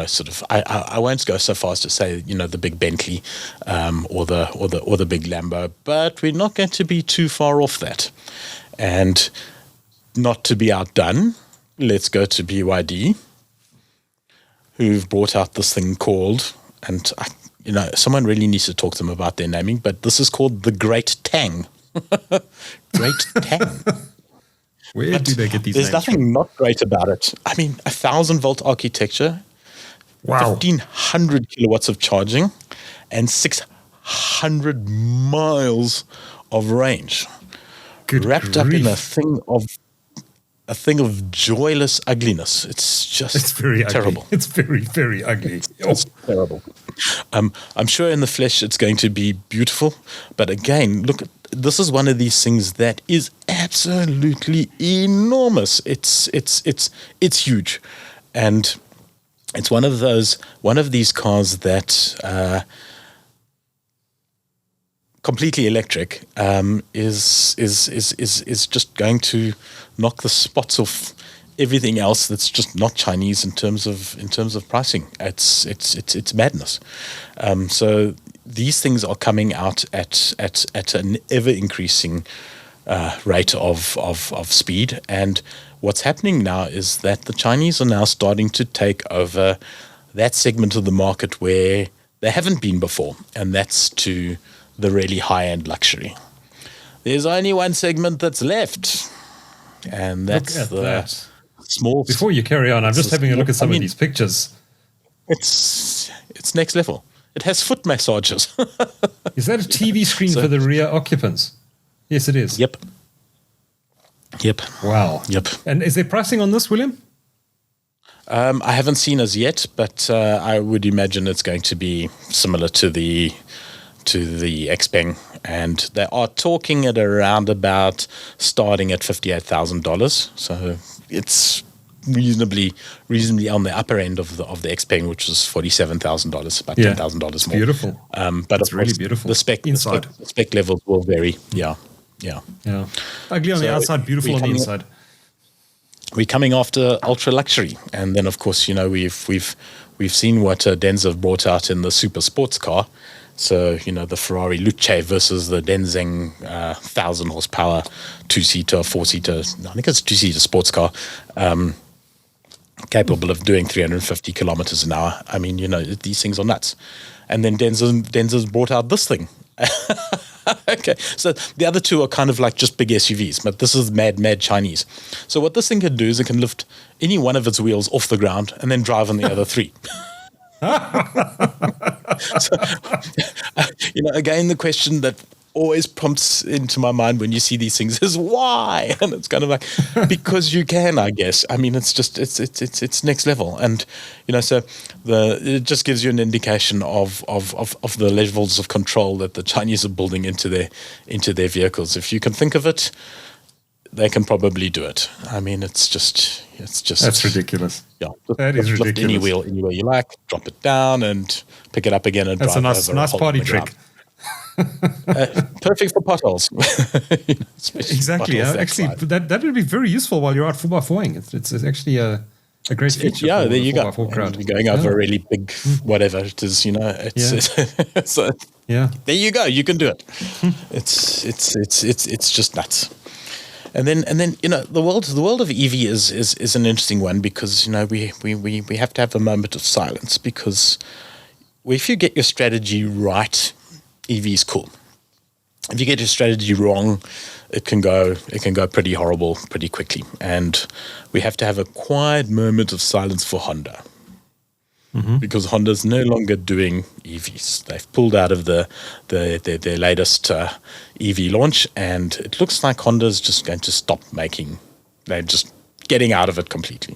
sort of I won't go so far as to say the big Bentley or the big Lambo, but we're not going to be too far off that. And not to be outdone, let's go to BYD, who've brought out this thing called, and someone really needs to talk to them about their naming, but this is called the Great Tang. Great Tang. Where do they get these There's names nothing from? not great about it. I mean, 1,000-volt architecture, Wow. 1,500 kilowatts of charging, and 600 miles of range. Good wrapped up in grief. a thing of joyless ugliness. It's very terrible. ugly. It's very, very ugly. It's terrible. I'm sure in the flesh it's going to be beautiful, but again, look, this is one of these things that is absolutely enormous. It's huge, and it's one of these cars that completely electric is just going to knock the spots off everything else that's just not Chinese in terms of pricing. It's madness. So these things are coming out at an ever increasing rate of speed, and what's happening now is that the Chinese are now starting to take over that segment of the market where they haven't been before, and that's to the really high-end luxury. There's only one segment that's left, and that's that. Small. Before you carry on, I'm just having a look at some of these pictures. It's next level. It has foot massages. Is that a TV screen for the rear occupants? Yes, it is. Yep. Wow. Yep. And is there pricing on this, William? I haven't seen as yet, but I would imagine it's going to be similar to the Xpeng, and they are talking at around about starting at $58,000. So it's reasonably on the upper end of the Xpeng, which is $47,000, about $10,000 more. Beautiful. But it's really beautiful. The spec inside. the spec levels will vary. Yeah. Ugly on the outside, beautiful on the inside. We're coming after ultra luxury, and then of course we've seen what Denza brought out in the super sports car. So the Ferrari Luce versus the Denzeng 1,000 horsepower 2-seater, 4-seater. I think it's a 2-seater sports car, capable of doing 350 kilometers an hour. I mean, these things are nuts. And then Denza's brought out this thing. Okay, so the other two are kind of like just big SUVs, but this is mad Chinese. So what this thing can do is it can lift any one of its wheels off the ground and then drive on the other three. So, again, the question that always prompts into my mind when you see these things is why? And it's kind of like, because you can, I guess. I mean, it's just it's next level, and so it just gives you an indication of the levels of control that the Chinese are building into their vehicles. If you can think of it, they can probably do it. I mean, it's just that's ridiculous. Yeah, that is ridiculous. Lift any wheel anywhere you like, drop it down, and pick it up again and that's drive a nice party trick. Perfect for potholes. Exactly. Actually, that would be very useful while you're out 4x4ing. It's actually a great feature. Yeah, there you go. Crowd. You're going over a really big whatever it is. So there you go. You can do it. It's just nuts. And then the world of EV is an interesting one, because we have to have a moment of silence, because if you get your strategy right, EV is cool. If you get your strategy wrong, it can go pretty horrible pretty quickly. And we have to have a quiet moment of silence for Honda. Because Honda's no longer doing EVs. They've pulled out of their latest EV launch, and it looks like Honda's just going to stop making. They're just getting out of it completely.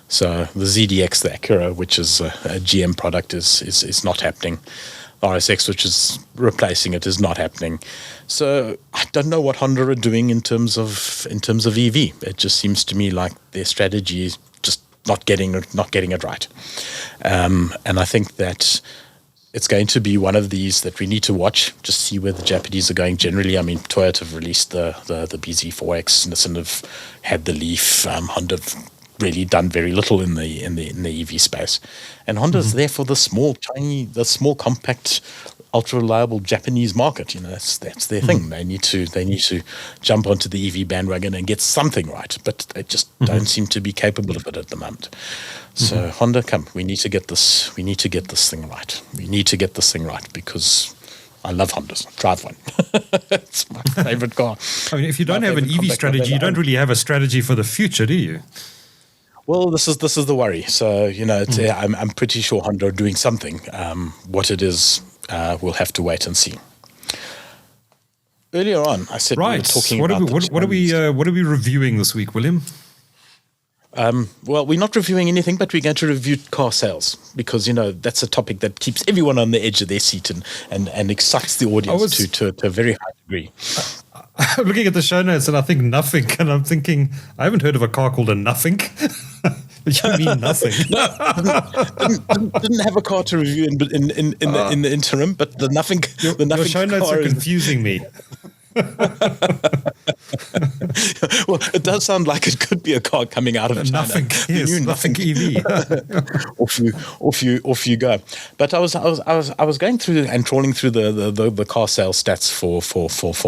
So the ZDX, the Acura, which is a GM product, is not happening. The RSX, which is replacing it, is not happening. So I don't know what Honda are doing in terms of EV. It just seems to me like their strategy is just not getting it right. And I think that it's going to be one of these that we need to watch, just see where the Japanese are going generally. I mean, Toyota have released the BZ4X, Nissan have had the Leaf, Honda have really done very little in the EV space, and Honda's there for the small, compact, ultra reliable Japanese market. That's their thing. They need to jump onto the EV bandwagon and get something right, but they just don't seem to be capable of it at the moment. So Honda, come, we need to get this. We need to get this thing right. We need to get this thing right because I love Hondas. Drive one. It's my favorite car. I mean, if you don't have an EV strategy, you don't really have a strategy for the future, do you? Well, this is the worry. So I'm pretty sure Honda are doing something. What it is, we'll have to wait and see. Earlier on, I said we were talking about what are we reviewing this week, William? Well, we're not reviewing anything, but we're going to review car sales because that's a topic that keeps everyone on the edge of their seat and excites the audience to a very high degree. I'm looking at the show notes and I think nothing, and I'm thinking I haven't heard of a car called a nothing. You mean nothing? Didn't have a car to review in the interim, but the nothing. The nothing. Your show notes are confusing me. Well, it does sound like it could be a car coming out of China. Nothing, yes, nothing EV. off you go. But I was going through and trawling through the car sales stats for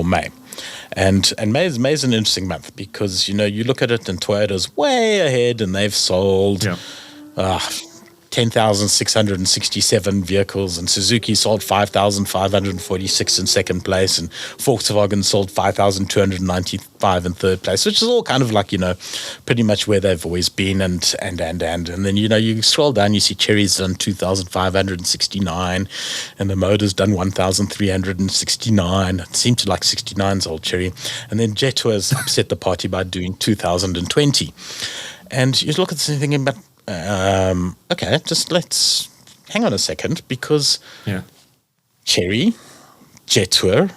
May. And May is an interesting month because you look at it and Toyota's way ahead and they've sold 10,667 vehicles, and Suzuki sold 5,546 in second place, and Volkswagen sold 5,295 in third place, which is all kind of like pretty much where they've always been. And then you scroll down, you see Chery's done 2,569, and the Motor's done 1,369. It seemed to like 69's old Chery, and then Jetour has upset the party by doing 2,020. And you look at this and thinking, but okay, just let's hang on a second because Chery, Jetour,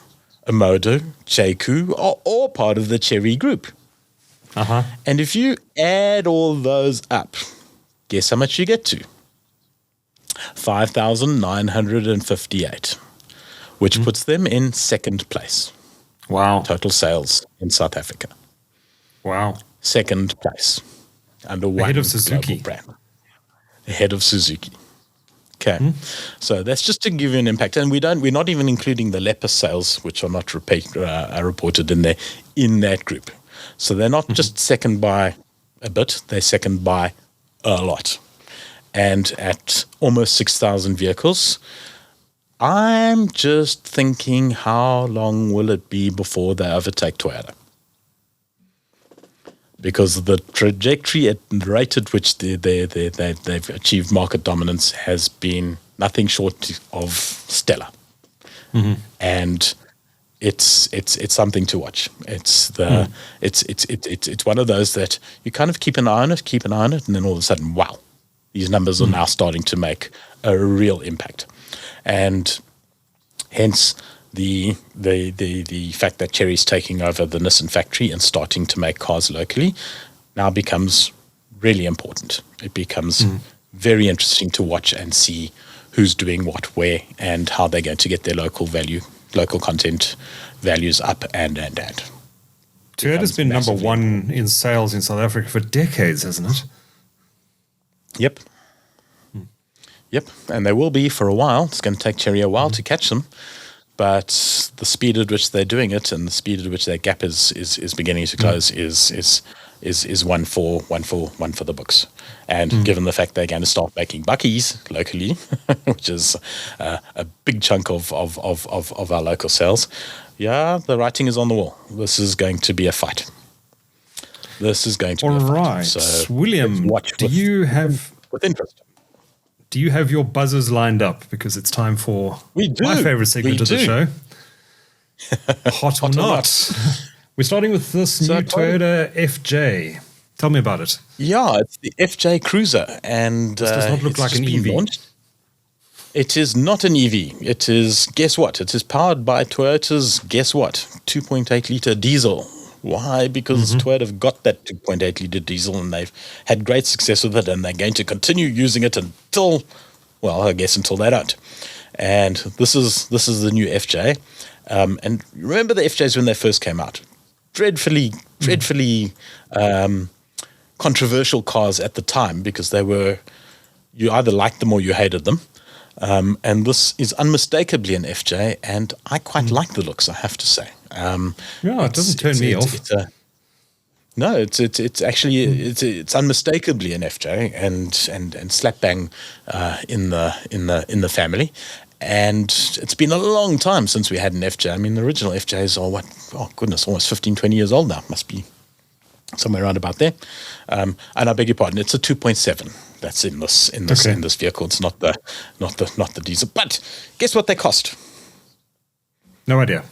Omodo, Jeiku are all part of the Chery group. And if you add all those up, guess how much you get to? 5,958, which puts them in second place. Wow. Total sales in South Africa. Wow. Second place. Under one ahead of Suzuki brand. Ahead of Suzuki. Okay. So that's just to give you an impact. And we're not even including the Lepus sales, which are not reported in there, in that group. So they're not just second by a bit, they're second by a lot. And at almost 6,000 vehicles, I'm just thinking, how long will it be before they overtake Toyota? Because the trajectory at the rate at which they've achieved market dominance has been nothing short of stellar, and it's something to watch. It's one of those that you kind of keep an eye on it, and then all of a sudden, wow, these numbers are now starting to make a real impact, and hence the fact that Chery's taking over the Nissan factory and starting to make cars locally now becomes really important. It becomes very interesting to watch and see who's doing what, where, and how they're going to get their local content values up and. Toyota's been number one in sales in South Africa for decades, hasn't it? Yep. Yep, and they will be for a while. It's going to take Chery a while to catch them. But the speed at which they're doing it and the speed at which that gap is beginning to close is one for the books. And given the fact they're going to start making buckies locally, which is a big chunk of our local sales, the writing is on the wall. This is going to be a fight. This is going to be a fight. All right, so William, with interest. Do you have your buzzers lined up? Because it's time for my favorite segment of the show. Hot or not. We're starting with this new Toyota FJ. Tell me about it. Yeah, it's the FJ Cruiser, and This does not look it's like just an been EV. launched. It is not an EV. It is, guess what? It is powered by Toyota's, guess what? 2.8 litre diesel. Why? Because Toyota have got that 2.8 litre diesel, and they've had great success with it, and they're going to continue using it until, well, I guess until they don't. And this is the new FJ. And remember the FJs when they first came out? Dreadfully controversial cars at the time, because they were, you either liked them or you hated them. And this is unmistakably an FJ, and I quite like the looks, I have to say. It doesn't turn me off. No, it's actually it's unmistakably an FJ, and slap bang in the family. And it's been a long time since we had an FJ. I mean, the original FJs are almost 15, 20 years old now. Must be somewhere around about there. And I beg your pardon, it's a 2.7 that's in this vehicle. It's not the diesel. But guess what they cost? No idea.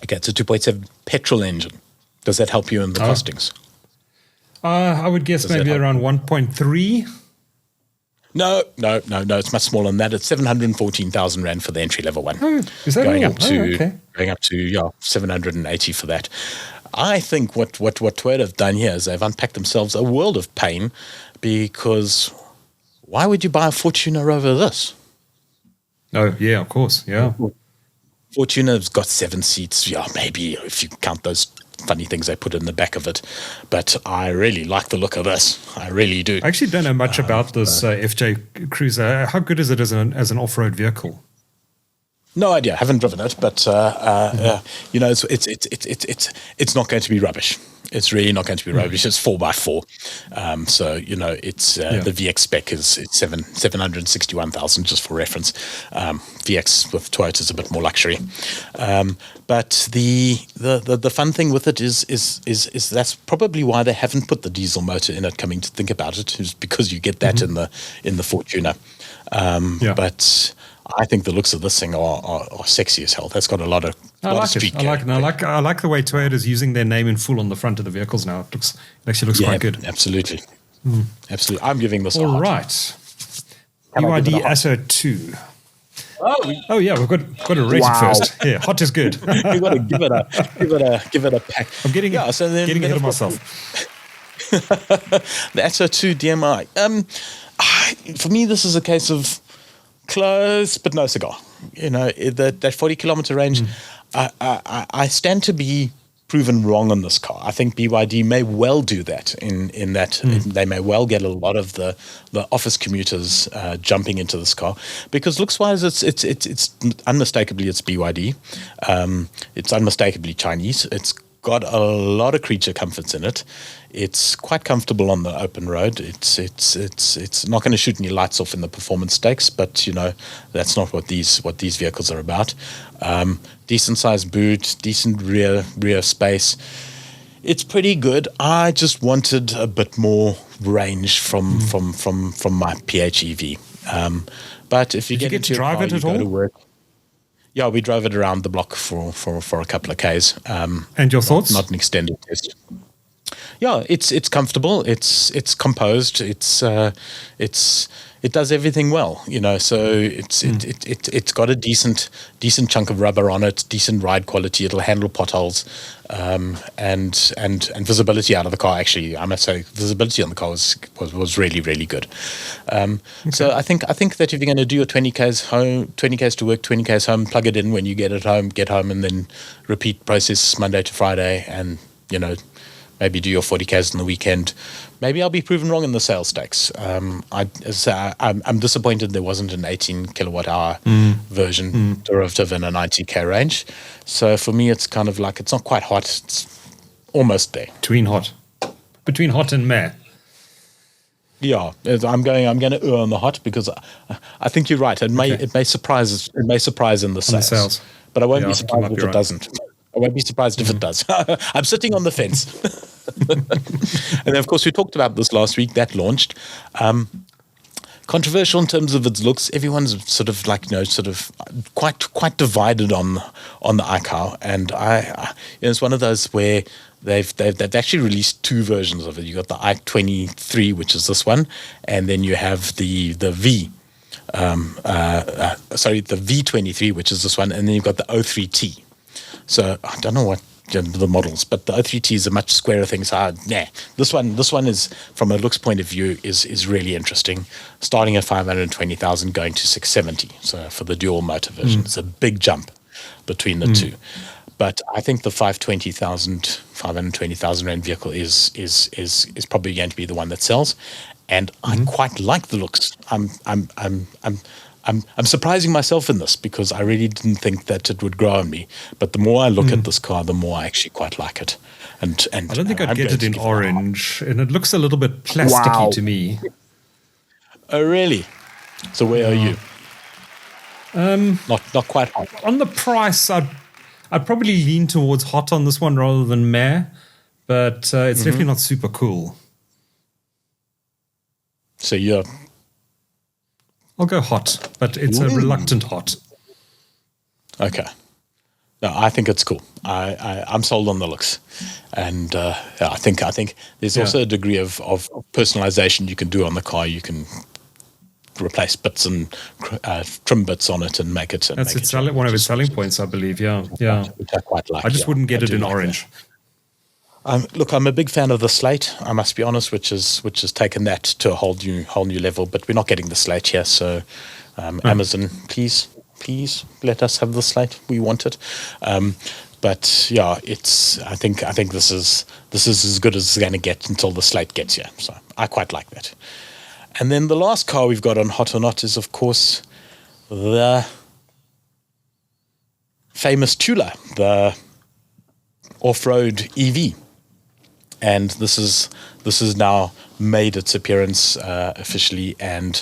Okay, it's a 2.7 petrol engine. Does that help you in the costings? I would guess maybe around 1.3. No. It's much smaller than that. It's 714,000 Rand for the entry level one. Oh, is that going all? up to 780 for that. I think what Toyota have done here is they've unpacked themselves a world of pain, because why would you buy a Fortuner over this? Oh, yeah, of course, yeah. Fortuner's got 7 seats. Yeah, maybe if you count those funny things they put in the back of it. But I really like the look of this. I really do. I actually don't know much about this FJ Cruiser. How good is it as an off-road vehicle? No idea. Haven't driven it, but it's not going to be rubbish. It's really not going to be rubbish. It's 4x4, so it's the VX spec is 761,000 just for reference. VX with Toyota is a bit more luxury, but the fun thing with it is that's probably why they haven't put the diesel motor in it. Coming to think about it, is because you get that in the Fortuner, but I think the looks of this thing are sexy as hell. That's got a lot of street character. I like the way Toyota's using their name in full on the front of the vehicles now. It actually looks quite good. Absolutely. Absolutely. I'm giving this all a heart. Right. BYD Atto 2. Oh yeah, we've got to rate it first. Yeah, hot is good. We've got to give it a pack. I'm getting ahead of myself. The Atto 2 DMI. For me, this is a case of close but no cigar. That 40 kilometer range. I stand to be proven wrong on this car. I think BYD may well do that in that they may well get a lot of the office commuters jumping into this car, because looks wise it's unmistakably it's BYD. It's unmistakably Chinese. It's got a lot of creature comforts in it. It's quite comfortable on the open road. It's not going to shoot any lights off in the performance stakes, but that's not what these vehicles are about. Decent sized boot, decent rear space. It's pretty good. I just wanted a bit more range from my PHEV. But if you get to drive it at all? To work. Yeah, we drove it around the block for a couple of Ks. And your thoughts? Not an extended test. Yeah, it's comfortable. It's composed. It does everything well, So it's got a decent chunk of rubber on it, decent ride quality. It'll handle potholes, and visibility out of the car. Actually, I must say, visibility on the car was really, really good. So I think that if you're going to do your 20Ks home, 20Ks to work, 20Ks home, plug it in when you get home, and then repeat process Monday to Friday, and maybe do your 40Ks on the weekend. Maybe I'll be proven wrong in the sales stakes. I'm disappointed there wasn't an 18 kilowatt hour version derivative in a 90K range. So for me, it's kind of like, it's not quite hot. It's almost there. Between hot and meh. Yeah, I'm going to err on the hot, because I think you're right. It may surprise in the sales. But I won't be surprised if it doesn't. I won't be surprised if it does. I'm sitting on the fence. And then, of course, we talked about this last week. That launched. Controversial in terms of its looks. Everyone's sort of like, quite divided on the iCar. And it's one of those where they've actually released two versions of it. You got the i23, which is this one, and then you have the V23, which is this one, and then you've got the O3T. So I don't know what the models, but the O3T is a much squarer thing. So this one is, from a looks point of view, is really interesting. Starting at 520,000, going to 670. So for the dual motor version, it's a big jump between the two. But I think the 520,000 rand vehicle is probably going to be the one that sells, and I quite like the looks. I'm surprising myself in this because I really didn't think that it would grow on me. But the more I look at this car, the more I actually quite like it. And I don't think I'd get it in orange, and it looks a little bit plasticky to me. Oh, really? So where are you? Not quite hot. On the price, I'd probably lean towards hot on this one rather than meh, but it's definitely not super cool. So you're... I'll go hot, but it's a reluctant hot. Okay. No, I think it's cool. I'm sold on the looks, and I think there's also a degree of personalization you can do on the car. You can replace bits and trim bits on it and make it. That's one of its selling points, I believe. Yeah. Which I quite like. I just wouldn't get it in orange. Look, I'm a big fan of the slate, I must be honest, which has taken that to a whole new level. But we're not getting the slate here, so Amazon, please let us have the slate. We want it. But yeah, I think this is as good as it's going to get until the slate gets here. So I quite like that. And then the last car we've got on Hot or Not is, of course, the famous Tula, the off-road EV. And this is now made its appearance officially, and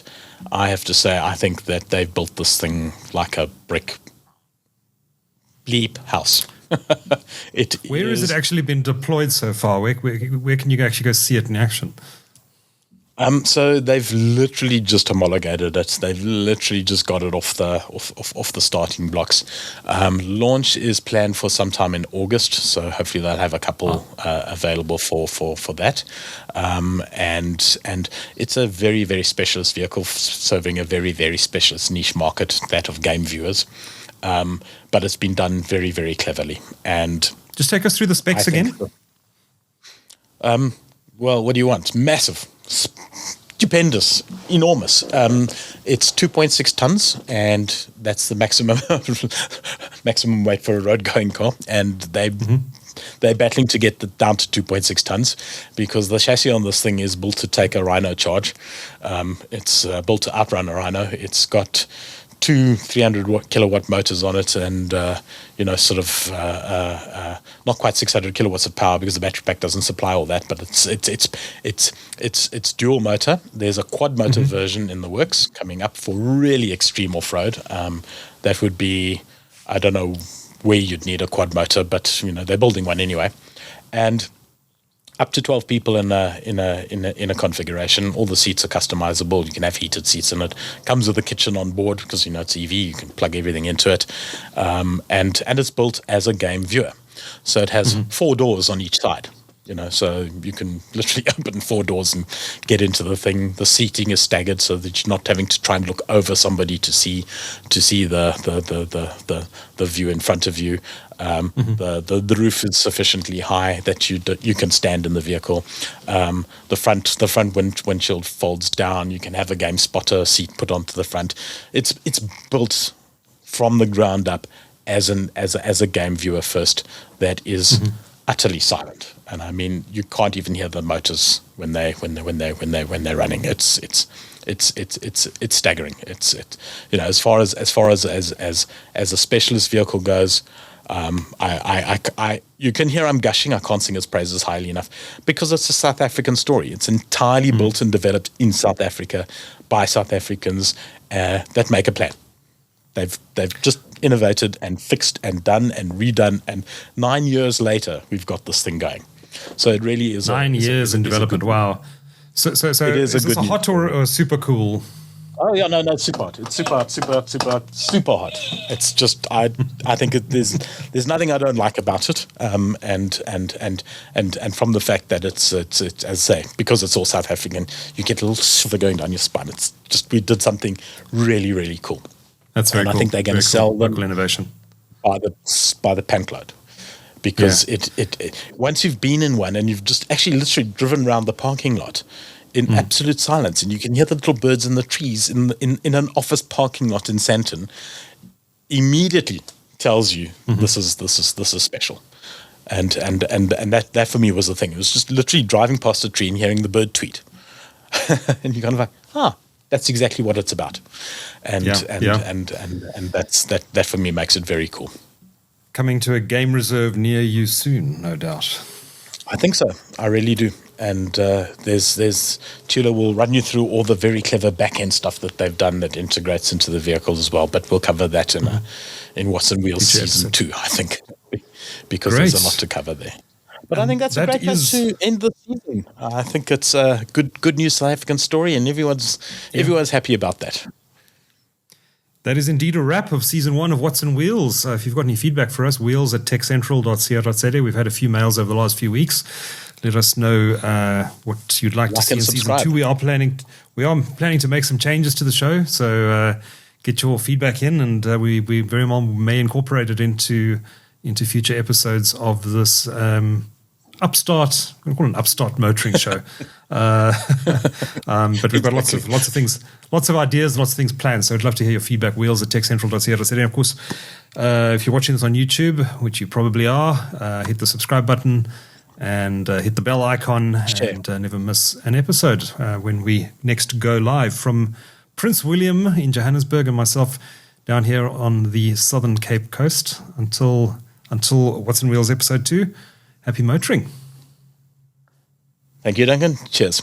I have to say I think that they've built this thing like a brick bleep house. Where has it actually been deployed so far? Where can you actually go see it in action? So they've literally just homologated it. They've literally just got it off the starting blocks. Launch is planned for sometime in August, so hopefully they'll have a couple available for that. And it's a very, very specialist vehicle serving a very, very specialist niche market, that of game viewers. But it's been done very, very cleverly. And just take us through the specs again. Well, what do you want? Massive. Stupendous, enormous. It's 2.6 tons, and that's the maximum weight for a road-going car. And they're battling to get down to 2.6 tons because the chassis on this thing is built to take a Rhino charge. It's built to outrun a Rhino. It's got two 300 kilowatt motors on it, and not quite 600 kilowatts of power because the battery pack doesn't supply all that. But it's dual motor. There's a quad motor version in the works coming up for really extreme off road. That would be, I don't know where you'd need a quad motor, but they're building one anyway, and up to 12 people in a configuration. All the seats are customizable. You can have heated seats in it. Comes with a kitchen on board because it's EV. You can plug everything into it, and it's built as a game viewer. So it has 4 doors on each side. So you can literally open 4 doors and get into the thing. The seating is staggered so that you're not having to try and look over somebody to see the view in front of you. The roof is sufficiently high that you can stand in the vehicle. The front windshield folds down. You can have a game spotter seat put onto the front. It's built from the ground up as a game viewer first that is utterly silent. And I mean, you can't even hear the motors when they're running. It's staggering. As far as a specialist vehicle goes, you can hear I'm gushing. I can't sing its praises highly enough because it's a South African story. It's entirely built and developed in South Africa by South Africans that make a plan. They've just innovated and fixed and done and redone, and 9 years later we've got this thing going. So it really is 9 years in development. Wow. So is this a hot or super cool? Oh yeah, no, it's super hot. It's super hot. It's just I think there's nothing I don't like about it. And from the fact that it's as I say, because it's all South African, you get a little shiver going down your spine. It's just we did something really, really cool. That's very and cool. I think they're going to sell them local innovation by the pantload. Because it once you've been in one and you've just actually literally driven around the parking lot in absolute silence, and you can hear the little birds in the trees in an office parking lot in Sandton, immediately tells you this is special, and that for me was the thing. It was just literally driving past a tree and hearing the bird tweet, and you're kind of like, that's exactly what it's about, and that for me makes it very cool. Coming to a game reserve near you soon, no doubt. I think so. I really do. And there's Tula will run you through all the very clever back-end stuff that they've done that integrates into the vehicles as well. But we'll cover that in What's on Wheels Season 2, I think, because there's a lot to cover there. But I think that's a great place to end the season. I think it's a good news South African story, and everyone's happy about that. That is indeed a wrap of Season 1 of What's on Wheels. If you've got any feedback for us, wheels@techcentral.co.za. We've had a few mails over the last few weeks. Let us know what you'd like to see in Season 2. We are planning to make some changes to the show, so get your feedback in, and we very well may incorporate it into future episodes of this upstart. I'm going to call it an upstart motoring show, but we've got lots of things, lots of ideas, lots of things planned. So I'd love to hear your feedback. Wheels@techcentral.co.za. And of course, if you're watching this on YouTube, which you probably are, hit the subscribe button and hit the bell icon, and never miss an episode when we next go live from Prince William in Johannesburg, and myself down here on the Southern Cape Coast. Until What's on Wheels episode 2. Happy motoring. Thank you, Duncan. Cheers.